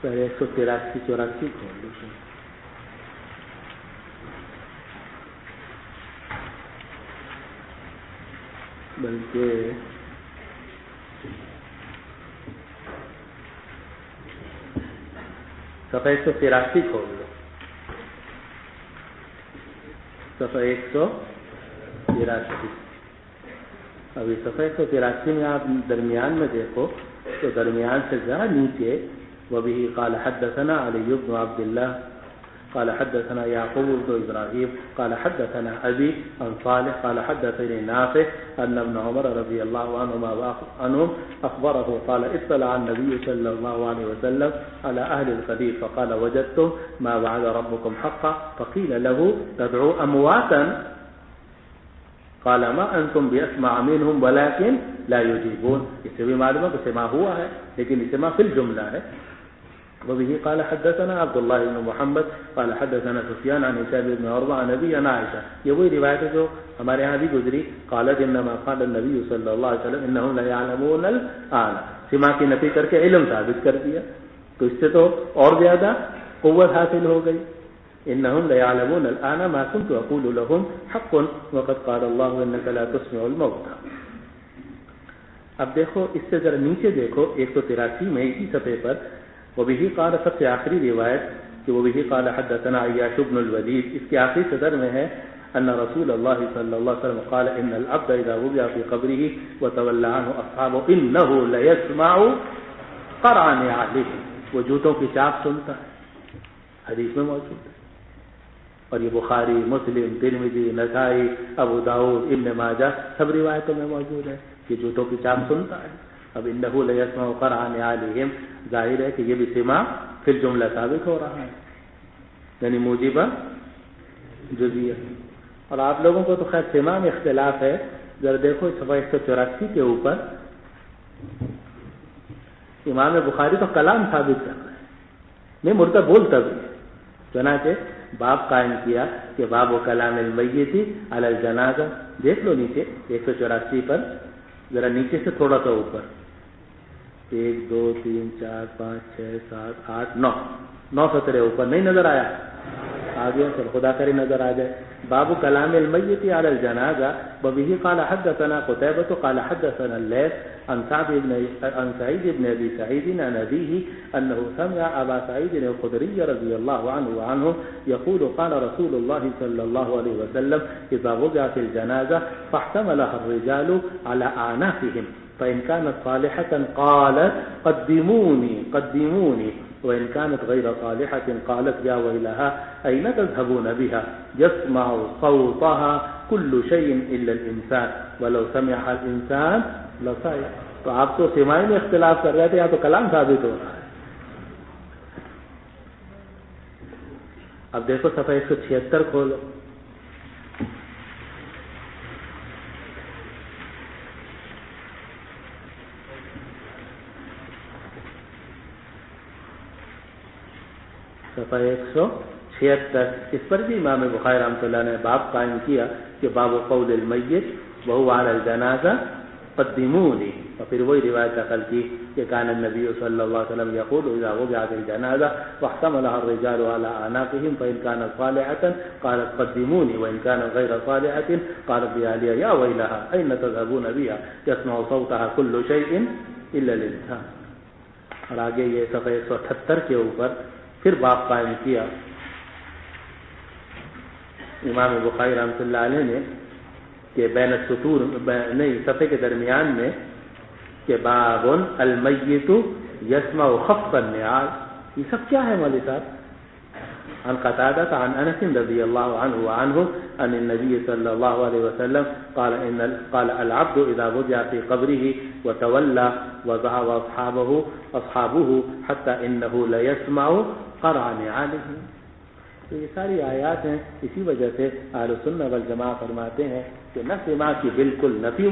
183 84 کھول لیجیے. بلکہ صفحہ 183 کھول لو. صفحہ 183. ابھی صفحہ 183 میں آپ درمیان میں دیکھو تو درمیان سے ذرا نیچے وبه قال حدثنا علی بن عبد الله قال حدثنا يعقوب بن ابراهيم قال حدثنا ابي عن صالح قال حدثني نافع ان ابن عمر رضي الله عنهم اخبره قال اطلع النبي صلى الله عليه وسلم على اهل القدير فقال وجدتم ما وعد ربكم حقا فقيل له تدعو امواتا قال ما انتم باسمع منهم ولكن لا يجيبون، اس سے بھی معلوم ہے کہ سماع ہوا ہے لیکن سماع فی الجملہ ہے. وبه قال حدثنا عبد الله بن محمد قال حدثنا سفيان عن هشام بن عروة عن ابي عائشة. یہ وہی روایت ہے جو ہمارے یہاں بھی گزری. قالت انما قال النبي صلی اللہ علیہ وسلم انهم لا يعلمون الآن، سماع کی نفی کر کے علم ثابت کر دیا، تو اس سے تو اور زیادہ قوت حاصل ہو گئی. انهم لا يعلمون الآن ما كنت اقول لهم حق وقد قال الله انك لا تسمع الموتى. اب دیکھو اس سے ذرا نیچے دیکھو 183 میں اسی صفحے پر وبه قال، سب سے آخری روایت کہ وبه قال حدثنا عياش بن الوليد، اس کے آخری صدر میں ہے ان رسول اللہ صلی اللہ علیہ وسلم قال ان العبد اذا وضع في قبره وتولى عنه اصحابه انه ليسمع قرع نعاله، وہ جوتوں کی چاپ سنتا ہے، حدیث میں موجود ہے. اور یہ بخاری، مسلم، ترمذی، نسائی، ابو داؤد، ابن ماجہ سب روایتوں میں موجود ہے کہ جوتوں کی چاپ سنتا ہے. اب انہ لیسمع قرع نعالہم، ظاہر ہے کہ یہ بھی سماع پھر جملہ ثابت ہو رہا ہے، یعنی موجبہ جزیہ. اور آپ لوگوں کو تو خیر سماع میں اختلاف ہے. ذرا دیکھو صفحہ 184 کے اوپر امام بخاری تو کلام ثابت کر رہے ہیں، نہیں مردہ بولتا بھی ہے. چنانچہ باب قائم کیا کہ باب و کلام المیت علی الجنازہ. دیکھ لو نیچے 184 پر، ذرا نیچے سے تھوڑا سا اوپر، 1 2 3 4 5 6 7 8 9 سطرے اوپر نہیں نظر آیا؟ آگے سر خدا کرے نظر آ جائے. باب کلام المیت علی الجنازہ. وبه قال حدثنا قتيبة قال حدثنا الليث عن سعيد بن ابي سعيد عن ابيه انه سمع ابا سعيد الخدري رضي الله عنه يقول قال رسول الله صلى الله عليه وسلم اذا وضعت الجنازة فاحتملها الرجال على اعناقهم فإن كانت صالحة قالت قدموني وإن كانت غير صالحة قالت يا ويلها أين تذهبون بها يسمع صوتها كل شيء إلا الإنسان ولو سمعها الإنسان لصائح. تو آپ تو سماع میں اختلاف کر رہے تھے، یا تو کلام ثابت ہو رہا ہے. اب دیکھو صفحہ 176 کھولو. صفحہ 176 اس پر بھی امام بخاری رحمۃ اللہ نے باب قائم کیا کہ باب قول المیت وهو على الجنازہ قدمونی، اور پھر وہی روایت نقل کی کہ کان النبی صلی اللہ علیہ وسلم یقول اذا وضعت الجنازہ واحتملها الرجال على اعناقهم فإن كانت صالحة قالت قدموني وإن كانت غير صالحة قالت بعليا يا ويلها أين تذهبون بها يسمع صوتها كل شيء إلا الإنسان. اور آگے یہ صفحہ 178 کے اوپر پھر باب قائم کیا امام بخاری رحمۃ اللہ علیہ نے کہ بین السطور نہیں صفحے کے درمیان میں کہ باب المیت یسمع خفق النعال. یہ سب کیا ہے مولوی صاحب؟ عن قتادة عن انس رضی اللہ عنہ وعنہ ان النبی صلی اللہ علیہ وسلم قال العبد اذا وضع في قبره وتولى وذهب اصحابه حتى انه ليسمع قرع نعاله. تو یہ ساری آیات ہیں. اسی وجہ سے اہل سنہ والجماعہ فرماتے ہیں کہ نہ سماع کی بالکل نفی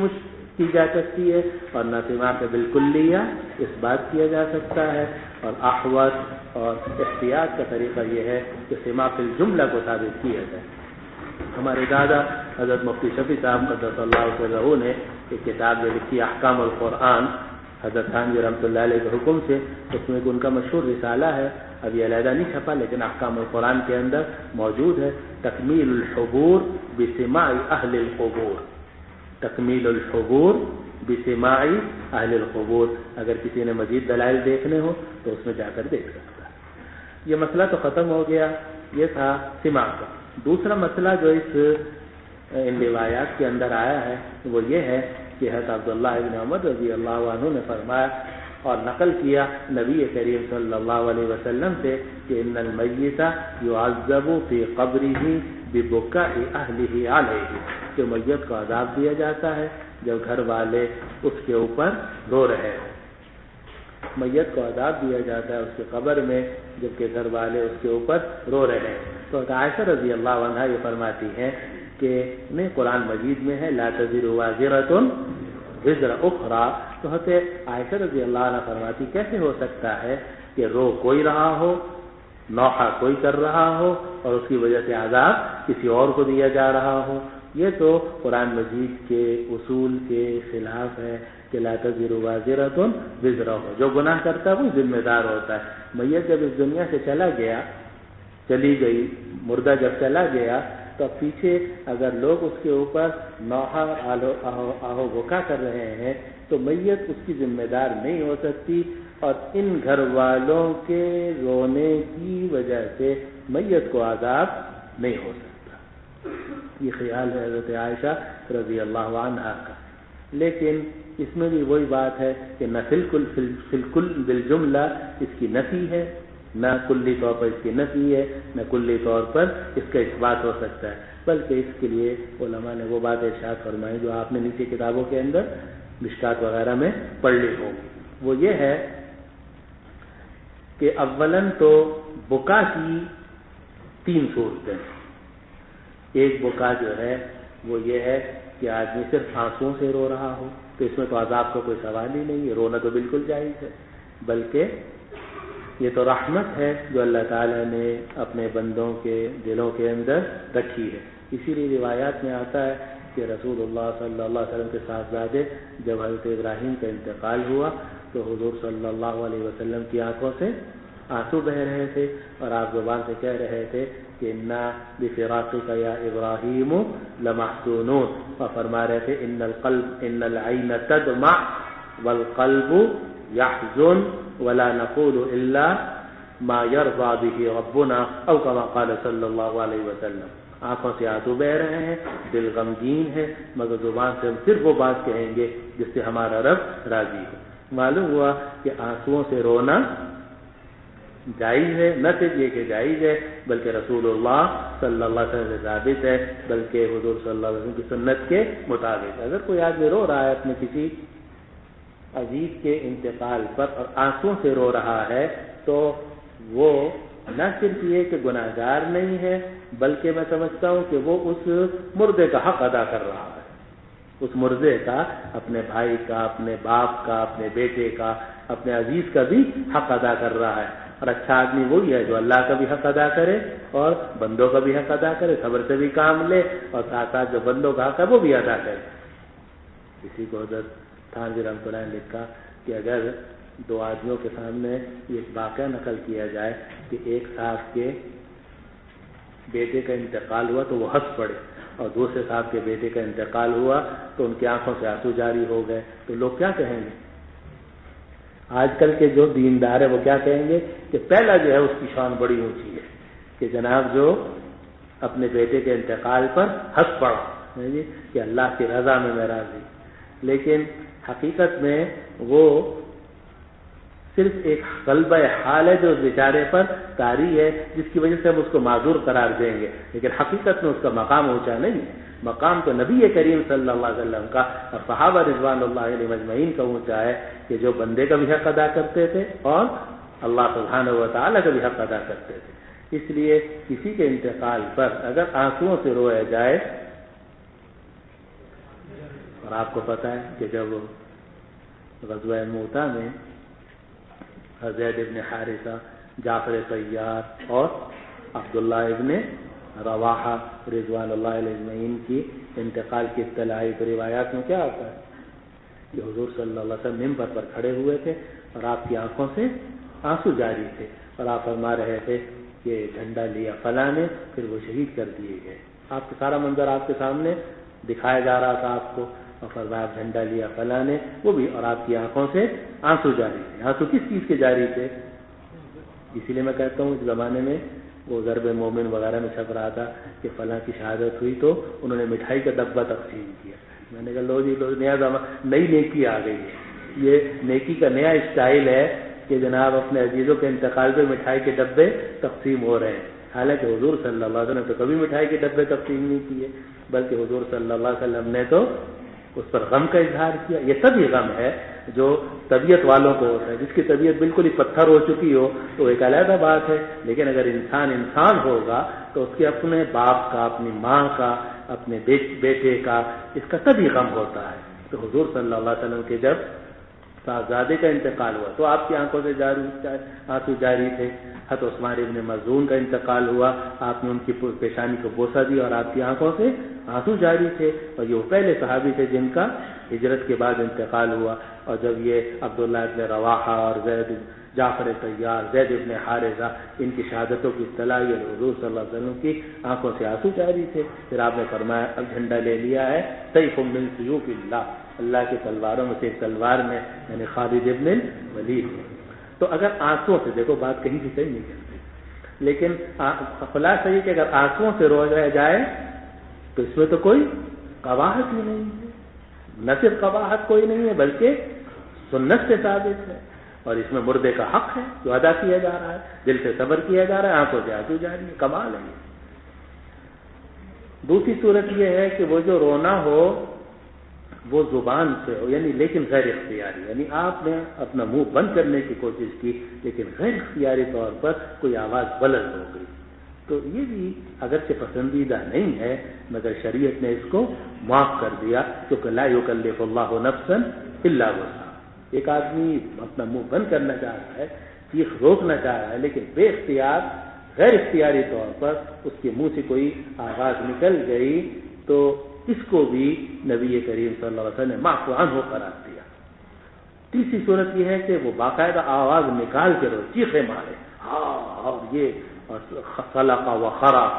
کی جا سکتی ہے اور نہ سماع کا بالکلیہ اس بات کیا جا سکتا ہے. اور احوط اور احتیاط کا طریقہ یہ ہے کہ سماع فی الجملہ کو ثابت کیا جائے. ہمارے دادا حضرت مفتی شفیع صاحب قدس اللہ سرہ نے ایک کتاب جو لکھی احکام القرآن حضرت تھانوی رحمۃ اللہ علیہ کے حکم سے، اس میں ان کا مشہور رسالہ ہے، اب یہ علیحدہ نہیں چھپا لیکن احکام القرآن کے اندر موجود ہے. تکمیل الحبور بسماع اہل القبور. تکمیل الحبور بسماع اہل القبور. اگر کسی نے مزید دلائل دیکھنے ہو تو اس میں جا کر دیکھ سکتا ہے. یہ مسئلہ تو ختم ہو گیا. یہ تھا سماع کا. دوسرا مسئلہ جو ان روایات کے اندر آیا ہے وہ یہ ہے کہ حضرت عبداللہ ابن عمر رضی اللہ عنہ نے فرمایا اور نقل کیا نبی کریم صلی اللہ علیہ وسلم سے کہ ان المیت یعذب فی قبرہ ببکاء اہلہ علیہ، کہ میت کو عذاب دیا جاتا ہے جب گھر والے اس کے اوپر رو رہے ہیں. میت کو عذاب دیا جاتا ہے اس کے قبر میں جبکہ گھر والے اس کے اوپر رو رہے ہیں. تو عائشہ رضی اللہ عنہا یہ فرماتی ہیں کہ کہ نہیں قرآن مجید میں ہے لا تزر وازرۃ وزر اخرى، تو حضرت عائشہ رضی اللہ عنہ فرماتی کیسے ہو سکتا ہے کہ رو کوئی رہا ہو، نوحہ کوئی کر رہا ہو اور اس کی وجہ سے عذاب کسی اور کو دیا جا رہا ہو؟ یہ تو قرآن مجید کے اصول کے خلاف ہے کہ لا تزر وازرۃ وزر اخرى، جو گناہ کرتا ہے وہ ذمہ دار ہوتا ہے۔ میت جب اس دنیا سے چلی گئی، مردہ جب چلا گیا تو پیچھے اگر لوگ اس کے اوپر نوحہ آہو بکا کر رہے ہیں تو میت اس کی ذمہ دار نہیں ہو سکتی، اور ان گھر والوں کے رونے کی وجہ سے میت کو عذاب نہیں ہو سکتا۔ یہ خیال ہے حضرت عائشہ رضی اللہ عنہا کا۔ لیکن اس میں بھی وہی بات ہے کہ نہ بالکل بالجملہ اس کی نفی ہے، نہ کلی طور پر اس کی نفی ہے، نہ کلی طور پر اس کا اثبات ہو سکتا ہے، بلکہ اس کے لیے علماء نے وہ بات ارشاد فرمائی جو آپ نے نیچے کتابوں کے اندر مشکات وغیرہ میں پڑھ لی ہوگی۔ وہ یہ ہے کہ اولاً تو بکا کی 3 صورتیں۔ ایک بکا جو ہے وہ یہ ہے کہ آدمی صرف آنسوؤں سے رو رہا ہو، تو اس میں تو عذاب کا کوئی سوال ہی نہیں ہے، رونا تو بالکل جائز ہے، بلکہ یہ تو رحمت ہے جو اللہ تعالیٰ نے اپنے بندوں کے دلوں کے اندر رکھی ہے۔ اسی لیے روایات میں آتا ہے کہ رسول اللہ صلی اللہ علیہ وسلم کے صاحبزادے جب حضرت ابراہیم کا انتقال ہوا تو حضور صلی اللہ علیہ وسلم کی آنکھوں سے آنسو بہ رہے تھے، اور آپ زبان سے کہہ رہے تھے کہ انا بفراقک یا ابراہیم لمحزونون، اور فرما رہے تھے ان العین تدمع والقلب يحزن ولا نقول الا ما يرضى به ربنا او كما قال صلی اللہ علیہ وسلم۔ آنکھوں سے آنسو بہ رہے ہیں، دل غمگین ہے، مگر زبان سے ہم صرف وہ بات کہیں گے جس سے ہمارا رب راضی ہو۔ معلوم ہوا کہ آنسوؤں سے رونا جائز ہے، نہ صرف یہ کہ جائز ہے بلکہ رسول اللہ صلی اللہ علیہ وسلم سے ثابت ہے، بلکہ حضور صلی اللہ علیہ وسلم کی سنت کے مطابق۔ اگر کوئی آدمی رو رہا ہے اپنے کسی عزیز کے انتقال پر اور آنسوؤں سے رو رہا ہے تو وہ نہ صرف یہ کہ گناہ گار نہیں ہے، بلکہ میں سمجھتا ہوں کہ وہ اس مردے کا حق ادا کر رہا ہے، اس مردے کا، اپنے بھائی کا، اپنے باپ کا، اپنے بیٹے کا، اپنے عزیز کا بھی حق ادا کر رہا ہے۔ اور اچھا آدمی وہی ہے جو اللہ کا بھی حق ادا کرے اور بندوں کا بھی حق ادا کرے، صبر سے بھی کام لے، اور ساتھ ساتھ جو بندوں کا حق ہے وہ بھی ادا کرے۔ اسی کو حضرت تھانوی رحمۃ اللہ نے لکھا کہ اگر 2 آدمیوں کے سامنے یہ واقعہ نقل کیا جائے کہ ایک صاحب کے بیٹے کا انتقال ہوا تو وہ ہنس پڑے، اور دوسرے صاحب کے بیٹے کا انتقال ہوا تو ان کی آنکھوں سے آنسو جاری ہو گئے، تو لوگ کیا کہیں گے؟ آج کل کے جو دیندار ہے وہ کیا کہیں گے کہ پہلا جو ہے اس کی شان بڑی اونچی ہے کہ جناب جو اپنے بیٹے کے انتقال پر ہنس پڑا کہ اللہ کی رضا میں میں راضی۔ لیکن حقیقت میں وہ صرف ایک غلبہ حال ہے جو اس بیچارے پر طاری ہے، جس کی وجہ سے ہم اس کو معذور قرار دیں گے، لیکن حقیقت میں اس کا مقام اونچا نہیں ہے۔ مقام تو نبی کریم صلی اللہ علیہ وسلم کا اور صحابہ رضوان اللہ علیہ مجمعین کا اونچا ہے کہ جو بندے کا بھی حق ادا کرتے تھے اور اللہ سبحانہ و تعالیٰ کا بھی حق ادا کرتے تھے۔ اس لیے کسی کے انتقال پر اگر آنسوؤں سے رویا جائے، اور آپ کو پتہ ہے کہ جب غزوہ موطا میں زید ابن حارثہ، جعفر طیار اور عبداللہ ابن رواحہ رضوان اللہ علیہ اجمعین کی انتقال کی اطلاع آئی تو روایات میں کیا آتا ہے کہ حضور صلی اللہ علیہ وسلم منبر پر کھڑے ہوئے تھے اور آپ کی آنکھوں سے آنسو جاری تھے، اور آپ فرما رہے تھے کہ جھنڈا لیا فلاں نے، پھر وہ شہید کر دیے گئے۔ آپ کا سارا منظر آپ کے سامنے دکھایا جا رہا تھا آپ کو، اور فرمایا جھنڈا لیا فلاں نے، وہ بھی، اور آپ کی آنکھوں سے آنسو جاری تھے۔ آنسو کس چیز کے جاری تھے؟ اسی لیے میں کہتا ہوں اس زمانے میں وہ ضرب مومن وغیرہ میں چھپ رہا تھا کہ فلاں کی شہادت ہوئی تو انہوں نے مٹھائی کا ڈبہ تقسیم کیا۔ میں نے کہا لو جی لو، نیا نئی نیکی آ گئی ہے، یہ نیکی کا نیا اسٹائل ہے کہ جناب اپنے عزیزوں کے انتقال پہ مٹھائی کے ڈبے تقسیم ہو رہے ہیں، حالانکہ حضور صلی اللہ علیہ وسلم تو کبھی مٹھائی کے ڈبے تقسیم نہیں کیے، بلکہ حضور صلی اللہ علیہ وسلم نے تو اس پر غم کا اظہار کیا۔ یہ تبھی غم ہے جو طبیعت والوں کو ہوتا ہے، جس کی طبیعت بالکل ہی پتھر ہو چکی ہو تو ایک علیحدہ بات ہے، لیکن اگر انسان ہوگا تو اس کے اپنے باپ کا، اپنی ماں کا اپنے بیٹے کا، اس کا تبھی غم ہوتا ہے۔ تو حضور صلی اللہ علیہ وسلم کے جب صاحبزادے کا انتقال ہوا تو آپ کی آنکھوں سے آنسو جاری تھے۔ حضرت عثمان ابن مظعون کا انتقال ہوا، آپ نے ان کی پیشانی کو بوسہ دی اور آپ کی آنکھوں سے آنسو جاری تھے، اور یہ وہ پہلے صحابی تھے جن کا ہجرت کے بعد انتقال ہوا۔ اور جب یہ عبداللہ ابن رواحہ اور جعفر طیار، زید ابن حارثہ، ان کی شہادتوں کی اطلاع یہ حضور صلی اللہ علیہ وسلم کی آنکھوں سے آنسو جاری تھے۔ پھر آپ نے فرمایا اب جھنڈا لے لیا ہے، سیف من سیوف اللہ، اللہ کی تلواروں میں سے ایک تلوار میں، یعنی خالد ابن الولید میں۔ تو اگر آنسوؤں سے، دیکھو بات کہیں بھی صحیح نہیں کرتے، لیکن خلاصہ یہ کہ اگر آنسوؤں سے رویا جائے تو اس میں تو کوئی قباحت ہی نہیں ہے، نہ صرف قباحت کوئی نہیں ہے بلکہ سنت سے ثابت ہے، اور اس میں مردے کا حق ہے جو ادا کیا جا رہا ہے، دل سے صبر کیا جا رہا ہے، آنکھوں سے آنسو جاری ہے، کمال ہے یہ۔ دوسری صورت یہ ہے کہ وہ جو رونا ہو وہ زبان سے ہو، یعنی لیکن غیر اختیاری، یعنی آپ نے اپنا منہ بند کرنے کی کوشش کی لیکن غیر اختیاری طور پر کوئی آواز بلند ہو گئی، تو یہ بھی اگرچہ پسندیدہ نہیں ہے مگر شریعت نے اس کو معاف کر دیا، کیونکہ لا یکلف اللہ نفسا الا وسعها۔ ایک آدمی اپنا منہ بند کرنا چاہ رہا ہے، چیخ روکنا چاہ رہا ہے، لیکن بے اختیار غیر اختیاری طور پر اس کے منہ سے کوئی آواز نکل گئی تو اس کو بھی نبی کریم صلی اللہ علیہ وسلم نے معفو عنہ قرار دیا۔ تیسری صورت یہ ہے کہ وہ باقاعدہ آواز نکال کے رو، چیخے مارے، اور یہ خلق و خرق،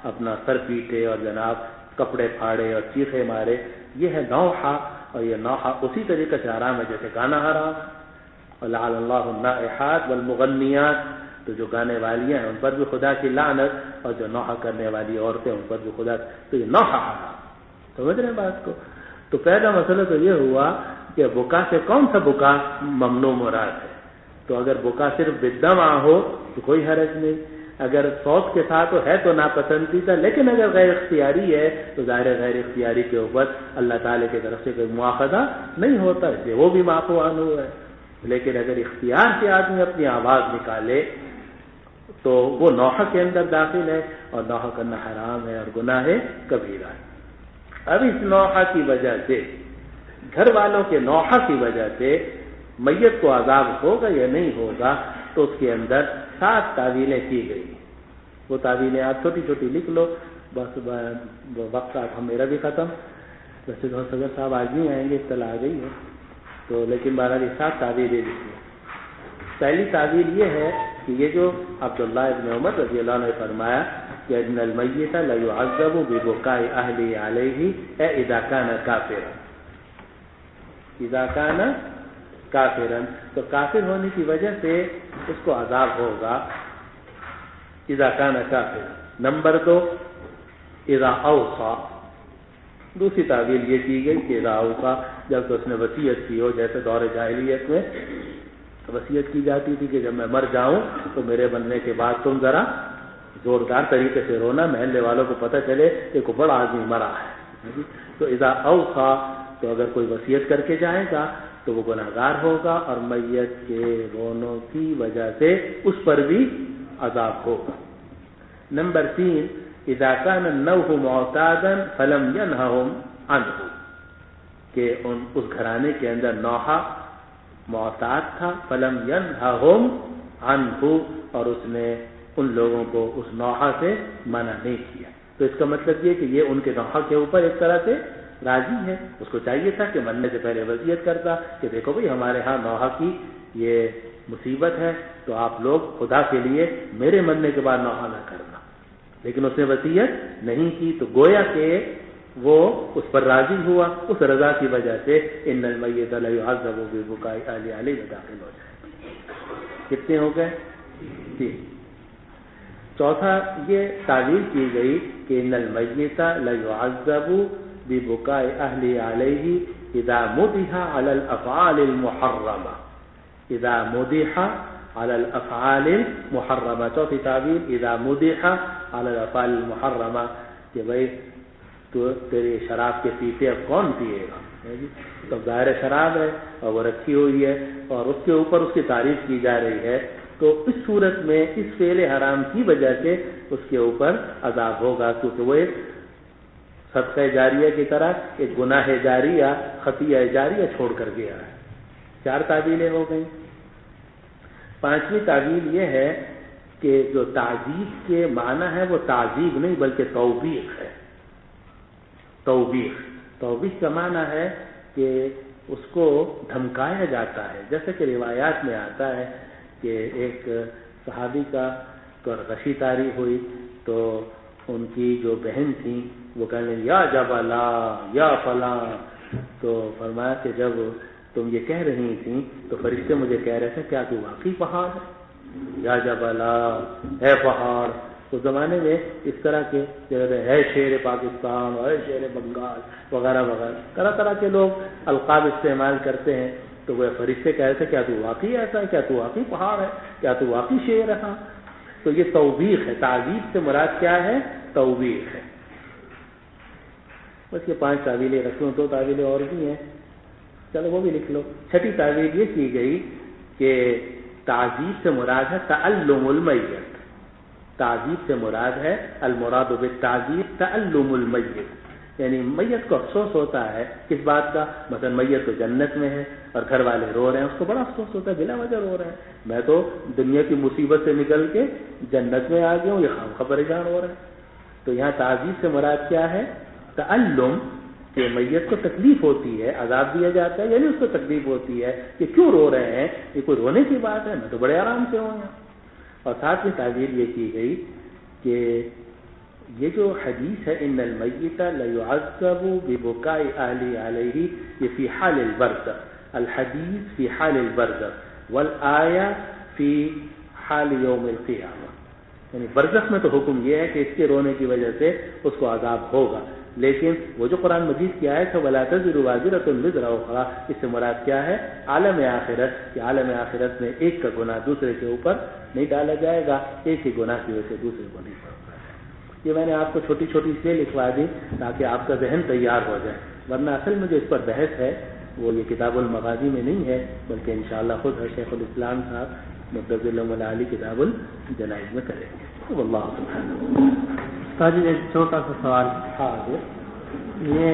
اپنا سر پیٹے اور جناب کپڑے پھاڑے اور چیخے مارے، یہ ہے نوحہ، اور یہ نوحہ اسی طریقے سے حرام ہے جیسے گانا حرام ہے۔ وَلَعَنَ اللَّهُ النَّائِحَاتِ وَالْمُغَنِّيَاتِ، تو جو گانے والیاں ہیں ان پر بھی خدا کی لعنت، اور جو نوحہ کرنے والی عورتیں ان پر بھی خدا، تو یہ نوحہ حرام۔ سمجھ رہے ہیں بات کو؟ تو پہلا مسئلہ تو یہ ہوا کہ بکا سے کون سا بکا ممنوع مراد ہے؟ تو اگر بکا صرف بالدمع ہو تو کوئی حرج نہیں، اگر صوت کے ساتھ ہے تو ناپسندیدہ، لیکن اگر غیر اختیاری ہے تو ظاہر غیر اختیاری کے اوپر اللہ تعالیٰ کی طرف سے کوئی مواخذہ نہیں ہوتا، اس لیے وہ بھی معفو عنہ ہے۔ لیکن اگر اختیار سے آدمی اپنی آواز نکالے تو وہ نوحہ کے اندر داخل ہے، اور نوحہ کرنا حرام ہے اور گناہ کبیرہ ہے۔ اب اس نوحہ کی وجہ سے، گھر والوں کے نوحہ کی وجہ سے میت کو عذاب ہوگا یا نہیں ہوگا، تو اس کے اندر 7 تعویلیں کی گئی۔ وہ تعویلیں آپ چھوٹی چھوٹی لکھ لو، بس وقت آپ میرا بھی ختم، ویسے تو صدر صاحب آج نہیں آئیں گے، اطلاع آ گئی ہے تو، لیکن بہرحال 7 تعویلیں لکھ لو۔ پہلی تعویل یہ ہے کہ یہ جو عبداللہ ابن عمر رضی اللہ عنہ نے فرمایا کہ ان المیت لا يعذب ببكاء اهله عليه اذا كان كافرا، اذا كان كافرا، تو کافر ہونے کی وجہ سے اس کو عذاب ہوگا، اذا كان كافرا۔ نمبر 2 اذا اوصى، دوسری تعویل یہ کی گئی کہ اذا اوصى، جب تو اس نے وصیت کی ہو، جیسے دور جاہلیت میں وصیت کی جاتی تھی کہ جب میں مر جاؤں تو میرے بننے کے بعد تم ذرا زوردار طریقے سے رونا، محلے والوں کو پتہ چلے کہ کوئی بڑا آدمی مرا ہے۔ تو اذا اوصى، تو اگر کوئی وصیت کر کے جائے گا تو وہ گناہگار ہوگا، اور میت کے رونوں کی وجہ سے اس پر بھی عذاب ہوگا۔ نمبر 3 اذا كان النوح معتادا فلم ينههم عنه، کہ اس گھرانے کے اندر نوحہ معتاد تھا، فلم ينههم عنه، اور اس نے ان لوگوں کو اس نوحہ سے منع نہیں کیا، تو اس کا مطلب یہ کہ یہ ان کے نوحہ کے اوپر ایک طرح سے راضی ہے۔ اس کو چاہیے تھا کہ مرنے سے پہلے وصیت کرتا کہ دیکھو بھئی ہمارے ہاں نوحہ کی یہ مصیبت ہے، تو آپ لوگ خدا کے لیے میرے مرنے کے بعد نوحہ نہ کرنا، لیکن اس نے وصیت نہیں کی، تو گویا کہ وہ اس پر راضی ہوا، اس رضا کی وجہ سے ان المیت لا يعذب ببكاء اهله عليه میں داخل ہو جائے۔ کتنے ہو گئے؟ 3۔ چوتھا یہ تعویل کی گئی کہ ان المیت لا يعذب ببكاء اهله عليه اذا مدح على الافعال المحرمه، اذا مدح على الافعال المحرمه۔ چوتھی تعویل اذا مدح على الافعال المحرمه، کہ بھائی تو تیری شراب کے پیپے اب کون پیے گا، تو ظاہر شراب ہے اور وہ رکھی ہوئی ہے اور اس کے اوپر اس کی تعریف کی جا رہی ہے، تو اس صورت میں اس فعل حرام کی وجہ سے اس کے اوپر عذاب ہوگا، کیونکہ وہ ایک صدقہ جاریہ کی طرح ایک گناہ جاریہ خطیہ جاریہ چھوڑ کر گیا ہے۔ 4 تعویلیں ہو گئیں۔ 5ویں تعویل یہ ہے کہ جو تعذیب کے معنی ہے وہ تعذیب نہیں بلکہ توبیخ ہے۔ توبیخ کا معنی ہے کہ اس کو دھمکایا جاتا ہے، جیسے کہ روایات میں آتا ہے کہ ایک صحابی کا غشی طاری ہوئی تو ان کی جو بہن تھیں وہ کہنے یا جبلا یا فلاں، تو فرمایا کہ جب تم یہ کہہ رہی تھیں تو فرشتے مجھے کہہ رہے تھے کیا تو واقعی پہاڑ ہے؟ یا جبلا ہے پہاڑ۔ اس زمانے میں اس طرح کے ہے شیر پاکستان اور شیر بنگال وغیرہ وغیرہ طرح طرح کے لوگ القاب استعمال کرتے ہیں، تو وہ فرشتے کہہ رہے تھے کیا تو واقعی ایسا ہے، کیا تو واقعی پہاڑ ہے، کیا تو واقعی شیر ہے؟ تو یہ توبیخ ہے۔ تعذیب سے مراد کیا ہے؟ توبیخ ہے۔ بس یہ 5 تعویلیں رکھوں، 2 تعویلیں اور بھی ہیں، چلو وہ بھی لکھ لو۔ 6ٹھی تعویل یہ کی گئی کہ تعذیب سے مراد ہے تعلم المیت۔ تعذیب سے مراد ہے المراد بالتعذیب تعلم المیت، یعنی میت کو افسوس ہوتا ہے کس بات کا؟ مثلا میت تو جنت میں ہے اور گھر والے رو رہے ہیں، اس کو بڑا افسوس ہوتا ہے، بلا وجہ رو رہے ہیں، میں تو دنیا کی مصیبت سے نکل کے جنت میں آ گیا ہوں، یہ خواہ پریشان ہو رہے ہیں۔ تو یہاں تعذیب سے مراد کیا ہے؟ تعلم، کہ میت کو تکلیف ہوتی ہے، عذاب دیا جاتا ہے، یعنی اس کو تکلیف ہوتی ہے کہ کیوں رو رہے ہیں، یہ کوئی رونے کی بات ہے، میں تو بڑے آرام سے ہوں یہاں۔ اور ساتھ میں تعبیر یہ کی گئی کہ یہ جو حدیث ہے ان المیت لیعذب ببکاء اہلہ علیہ، یہ فی حال البرزخ، الحدیث فی حال البرزخ والآیہ فی حال یوم القیامہ، یعنی برزخ میں تو حکم یہ ہے کہ اس کے رونے کی وجہ سے اس کو عذاب ہوگا، لیکن وہ جو قرآن مجید کی آیت ہے وَلَا تَزِرُ وَازِرَةٌ وِزْرَ أُخْرَىٰ، اس سے مراد کیا ہے؟ عالم آخرت، کہ عالم آخرت میں ایک کا گناہ دوسرے کے اوپر نہیں ڈالا جائے گا، ایک ہی گناہ کی وجہ سے دوسرے کو نہیں پڑتا ہے۔ یہ میں نے آپ کو چھوٹی چھوٹی سے لکھوا دی تاکہ آپ کا ذہن تیار ہو جائے، ورنہ اصل میں جو اس پر بحث ہے وہ یہ کتاب المغازی میں نہیں ہے، بلکہ انشاءاللہ خود شیخ الاسلام صاحب مقدس اللہ علی کتاب الجنائز میں کریں گے۔ واللہ سبحانہ۔ تاجی ایک چھوٹا سا سوال، یہ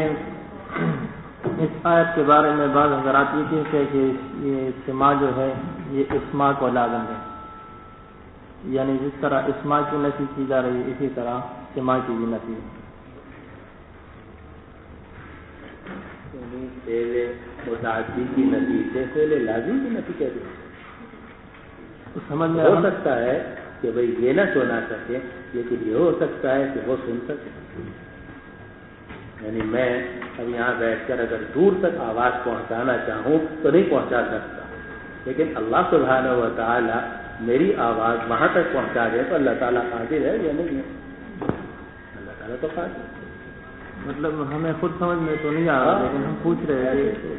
اس آیت کے بارے میں بعض حضرات یہ کہتے ہیں کہ یہ اسماء جو ہے یہ اسماء کو لازم ہے، یعنی جس طرح اسماء کی نفی کی جا رہی ہے اسی طرح سماع کی بھی نفی ہے۔ پہلے متعدی کی نفی سے پہلے لازم کی نفی کہتے ہیں۔ سمجھ میں ہو سکتا ہے کہ بھئی یہ نہ سنا سکے، لیکن یہ ہو سکتا ہے کہ وہ سن سکے، یعنی میں اب یہاں بیٹھ کر اگر دور تک آواز پہنچانا چاہوں تو نہیں پہنچا سکتا، لیکن اللہ سبحانہ و تعالی میری آواز وہاں تک پہنچا دے تو اللہ تعالیٰ قادر ہے یا نہیں ہے؟ اللہ تعالیٰ تو قادر ہے۔ مطلب ہمیں خود سمجھ میں تو نہیں آ رہا، لیکن ہم پوچھ رہے ہیں۔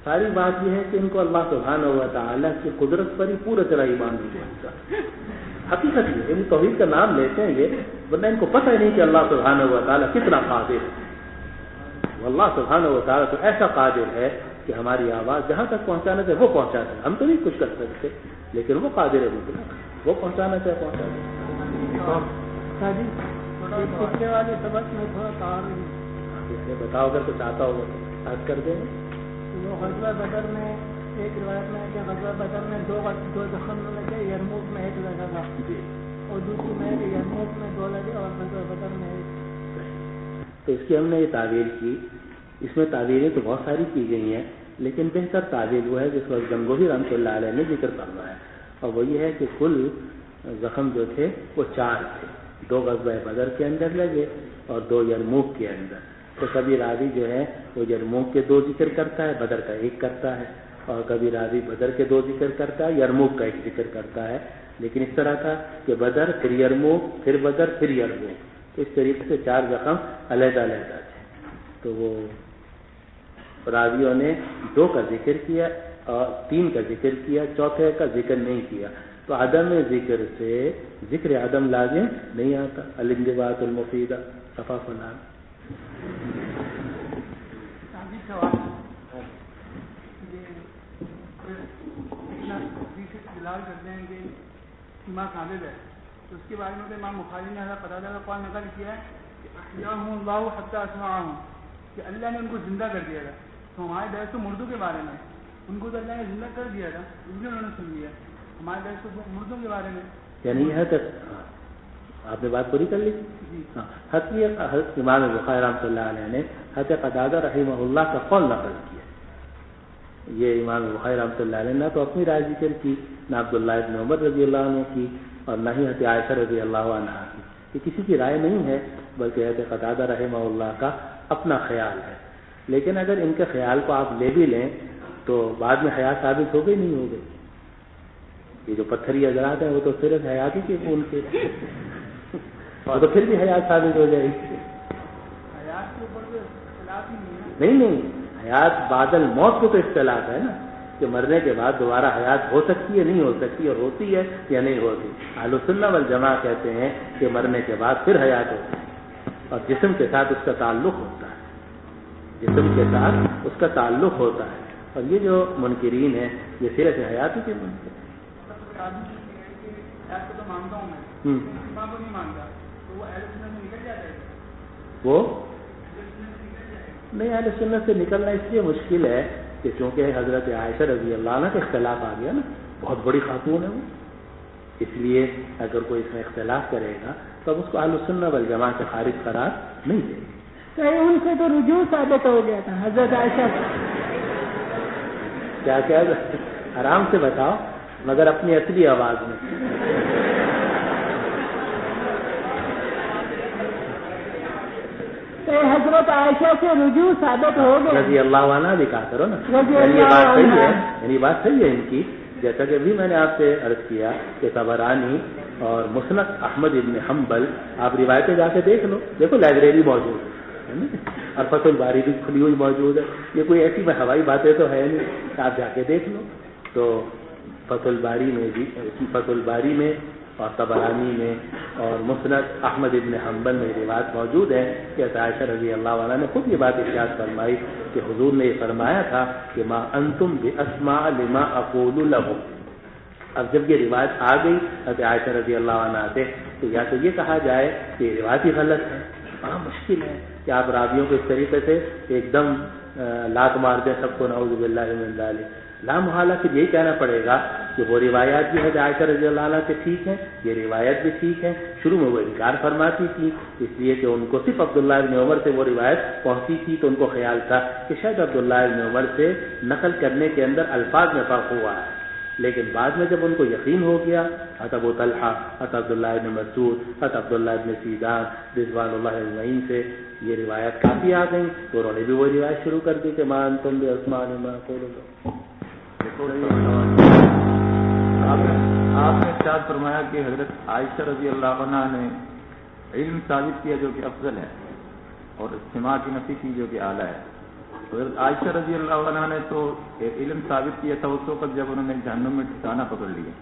ساری بات یہ ہے کہ ان کو اللہ سبحانہ و تعالیٰ کی قدرت پر ہی پورا طرح ایمان نہیں ہوتا۔ حقیقت یہ ان توحید کا نام لیتے ہیں یہ، ورنہ ان کو پتہ ہی نہیں کہ اللہ سبحانہ و تعالیٰ کتنا قادر ہے۔ اللہ سبحانہ و تعالیٰ تو ایسا قادر ہے کہ ہماری آواز جہاں تک پہنچانا چاہے وہ پہنچاتا ہے، ہم تو نہیں کچھ کر سکتے، لیکن وہ قادر ہے مطلق، وہ پہنچانا چاہے پہنچا دے۔ پچھلے والے سبق میں تھوڑا تعارض بتاؤ اگر کچھ آتا ہوگا تو بات کر دیں۔ وہ غزوہ بدر میں ایک روایت میں ہے کہ غزوہ بدر میں دو زخم لگے، یرموک میں ایک لگا تھا، اور دوسری میں کہ یرموک میں 2 لگے اور غزوہ بدر میں ایک۔ تو اس کی ہم نے یہ تعبیر کی، اس میں تعبیریں تو بہت ساری کی گئی ہیں، لیکن بہتر تعبیر وہ ہے جس وقت گنگوہی رحمۃ اللہ علیہ نے ذکر کرنا ہے، اور وہ یہ ہے کہ کل زخم جو تھے وہ 4 تھے، 2 غزوہ بدر کے اندر لگے اور 2 یرموک کے اندر۔ تو کبھی راوی جو ہے وہ یرموک کے 2 ذکر کرتا ہے، بدر کا 1 کرتا ہے، اور کبھی راوی بدر کے 2 ذکر کرتا ہے، یرموک کا 1 ذکر کرتا ہے، لیکن اس طرح تھا کہ بدر پھر یرموک پھر بدر پھر یرموک، تو اس طریقے سے 4 زخم علیحدہ علیحدہ تھے۔ تو وہ راویوں نے 2 کا ذکر کیا اور 3 کا ذکر کیا، چوتھے کا ذکر نہیں کیا، تو عدم ذکر سے ذکر عدم لازم نہیں آتا۔ الانضباط المفیدہ صفحہ فلان۔ کرتے ہیں کہ امام قابل ہے، تو اس کے بارے میں امام بخاری نے قتادہ کا قول نقل کیا ہے احیاہم اللہ حتی اسمعہم، کہ اللہ نے ان کو زندہ کر دیا تھا. تو ہمارے درس تو مردوں کے بارے میں، ان کو تو اللہ نے زندہ کر دیا تھا اس لیے انہوں نے سن لیا. ہمارے درس تو مردوں کے بارے میں. یعنی یہ تک آپ نے بات پوری کر لی. ہاں، حضرت امام بخاری رحمۃ اللہ علیہ نے حضرت قتادہ رحمہ اللہ کا قول نقل کیا. یہ امام بخاری رحمۃ اللہ علیہ نے تو اپنی رائے ذکر کی، نہ عبداللہ ابن عمر رضی اللہ عنہ کی، اور نہ ہی حضرت عائشہ رضی اللہ عنہا کی. یہ کسی کی رائے نہیں ہے، بلکہ حضرت قتادہ رحمہ اللہ کا اپنا خیال ہے. لیکن اگر ان کے خیال کو آپ لے بھی لیں تو بعد میں حیات ثابت ہو گئی نہیں ہو گئی. یہ جو پتھری حضرات ہیں وہ تو صرف حیات ہی کے ان کے اور تو پھر بھی حیات ثابت ہو جائے گی. حیات کے اوپر تو اختلاف ہی نہیں ہے. نہیں حیات بعد الموت کو تو اختلاف ہے نا، کہ مرنے کے بعد دوبارہ حیات ہو سکتی ہے نہیں ہو سکتی، اور ہوتی ہے یا نہیں ہوتی. اہل سنہ والجماعہ کہتے ہیں کہ مرنے کے بعد پھر حیات ہوتی ہے، اور جسم کے ساتھ اس کا تعلق ہوتا ہے، جسم کے ساتھ اس کا تعلق ہوتا ہے. اور یہ جو منکرین ہیں یہ صرف حیات ہی کے منکر ہیں. حیات کو تو مانتا ہوں میں، امام کو نہیں مانتا، تو وہ اہل سنت میں نکل جاتا ہے. وہ نہیں، اہل سنت سے نکلنا اس لیے مشکل ہے کہ چونکہ حضرت عائشہ رضی اللہ عنہ کا اختلاف آ گیا نا، بہت بڑی خاتون ہے وہ، اس لیے اگر کوئی اس میں اختلاف کرے گا تو اب اس کو اہل سنت والجماعہ سے خارج قرار نہیں دے گی. تو ان سے تو رجوع ثابت ہو گیا تھا حضرت عائشہ. کیا آرام سے بتاؤ مگر اپنی اصلی آواز میں. تو حضرت عائشہ سے رجوع ثابت ہو گیا. رضی اللہ عنہ بھی کہا کرو نا. یہ بات صحیح ہے، یعنی بات صحیح ہے ان کی. جیسا کہ ابھی میں نے آپ سے عرض کیا کہ طبرانی اور مسند احمد ابن حنبل آپ روایتیں جا کے دیکھ لو، دیکھو لائبریری موجود ہے اور فتح الباری بھی کھلی ہوئی موجود ہے. یہ کوئی ایسی ہوائی باتیں تو ہے نہیں، آپ جا کے دیکھ لو. تو فتح الباری میں بھی، فتح الباری میں اور طبرانی میں اور مسند احمد ابن حنبل میں روایت موجود ہے کہ عائشہ رضی اللہ عنہ نے خود یہ بات ارشاد فرمائی کہ حضور نے یہ فرمایا تھا کہ ما انتم باسماء لما اقول لهم. اب جب یہ روایت آ گئی حضرت عائشہ رضی اللہ عنہ سے تو یا تو یہ کہا جائے کہ یہ روایت ہی غلط ہے، بڑا مشکل ہے کہ آپ راویوں کو اس طریقے سے ایک دم لات مار دیں سب کو، نعوذ باللہ من ذلک. لا محالہ پھر یہی کہنا پڑے گا کہ وہ روایات بھی حضرت عائشہ رضی اللہ عنہ سے ٹھیک ہیں، یہ روایت بھی ٹھیک ہے. شروع میں وہ انکار فرماتی تھی اس لیے کہ ان کو صرف عبداللہ ابن عمر سے وہ روایت پہنچی تھی، تو ان کو خیال تھا کہ شاید عبداللہ ابن عمر سے نقل کرنے کے اندر الفاظ میں فرق ہوا ہے. لیکن بعد میں جب ان کو یقین ہو گیا، حضرت ابو طلحہ، حضرت عبداللہ ابن مسعود، حضرت عبداللہ ابن سیدان رضوان اللہ اجمعین سے یہ روایت کافی آ گئیں تو انہوں نے بھی وہ روایت شروع کر دی کہ ما انتم باسماء لما اقول لكم. آپ نے ارشاد فرمایا کہ حضرت عائشہ رضی اللہ عنہ نے علم ثابت کیا جو کہ افضل ہے، اور سماع کی نفی کی جو کہ اعلیٰ ہے. حضرت عائشہ رضی اللہ عنہ نے تو علم ثابت کیا تھا اس وقت جب انہوں نے جہنم میں ٹھکانہ پکڑ لیا،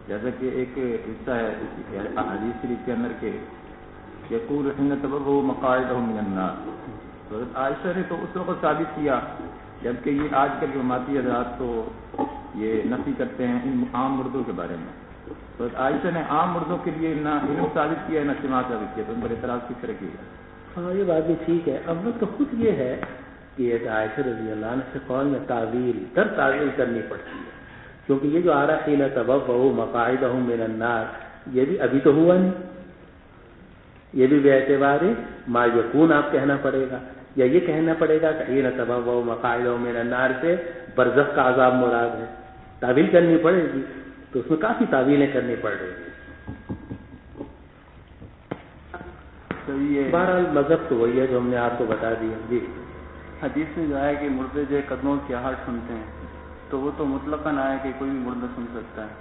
جیسا کہ ایک حصہ ہے حدیث شریف کے اندر کہ یقول حین تبرؤ مقاعدہ من النار. حضرت عائشہ نے تو اس وقت ثابت کیا، جبکہ یہ آج کل جماعتی حضرات تو یہ نفی کرتے ہیں ان عام مردوں کے بارے میں. تو عائشہ نے عام مردوں کے لیے نہ علم ثابت کیا نہ سماع ثابت کیا، تو ان پر اعتراض کس طرح کیا؟ ہاں یہ بات بھی ٹھیک ہے. اول تو خود یہ ہے کہ عائشہ رضی اللہ عنہ سے قول میں تعویل کرنی پڑتی ہے، کیونکہ یہ جو آ رہا حین تبوؤ مقاعدہم من النار یہ بھی ابھی تو ہوا نہیں، یہ بھی بے اعتبار ما یکون آپ کہنا پڑے گا، یا یہ کہنا پڑے گا کہ حین تبوؤ مقاعدہم من النار سے برزخ کا عذاب مراد ہے. تعویل کرنی پڑے گی تو اس میں کافی تعویلیں کرنی پڑ رہی ہیں. بہرحال مذہب تو وہی ہے جو ہم نے آپ کو بتا دیا. جی حدیث میں جو ہے کہ مردے جو قدموں کی آہٹ سنتے ہیں تو وہ تو مطلقاً آیا کہ کوئی بھی مردہ سن سکتا ہے،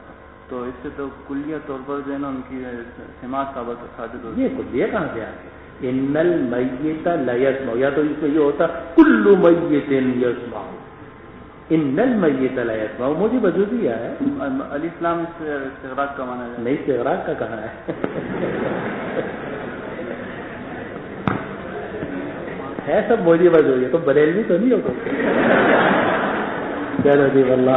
تو اس سے تو کلیہ طور پر جو ہے نا ان کی سماعت ثابت ہوتی ہے. یہ کلیہ کہاں سے آ گیا؟ ان المیت لا یسمع، یا تو اس میں یہ ہوتا کل میت یسمع، ان المیت لا یسمع مجھے وجودی ہے. علی اسلام اس سے استغراق کا مانا ہے، نہیں استغراق کا کہاں ہے؟ ہے سب موجی وجودی، تو بریلوی تو نہیں ہوتا. چلو جی واللہ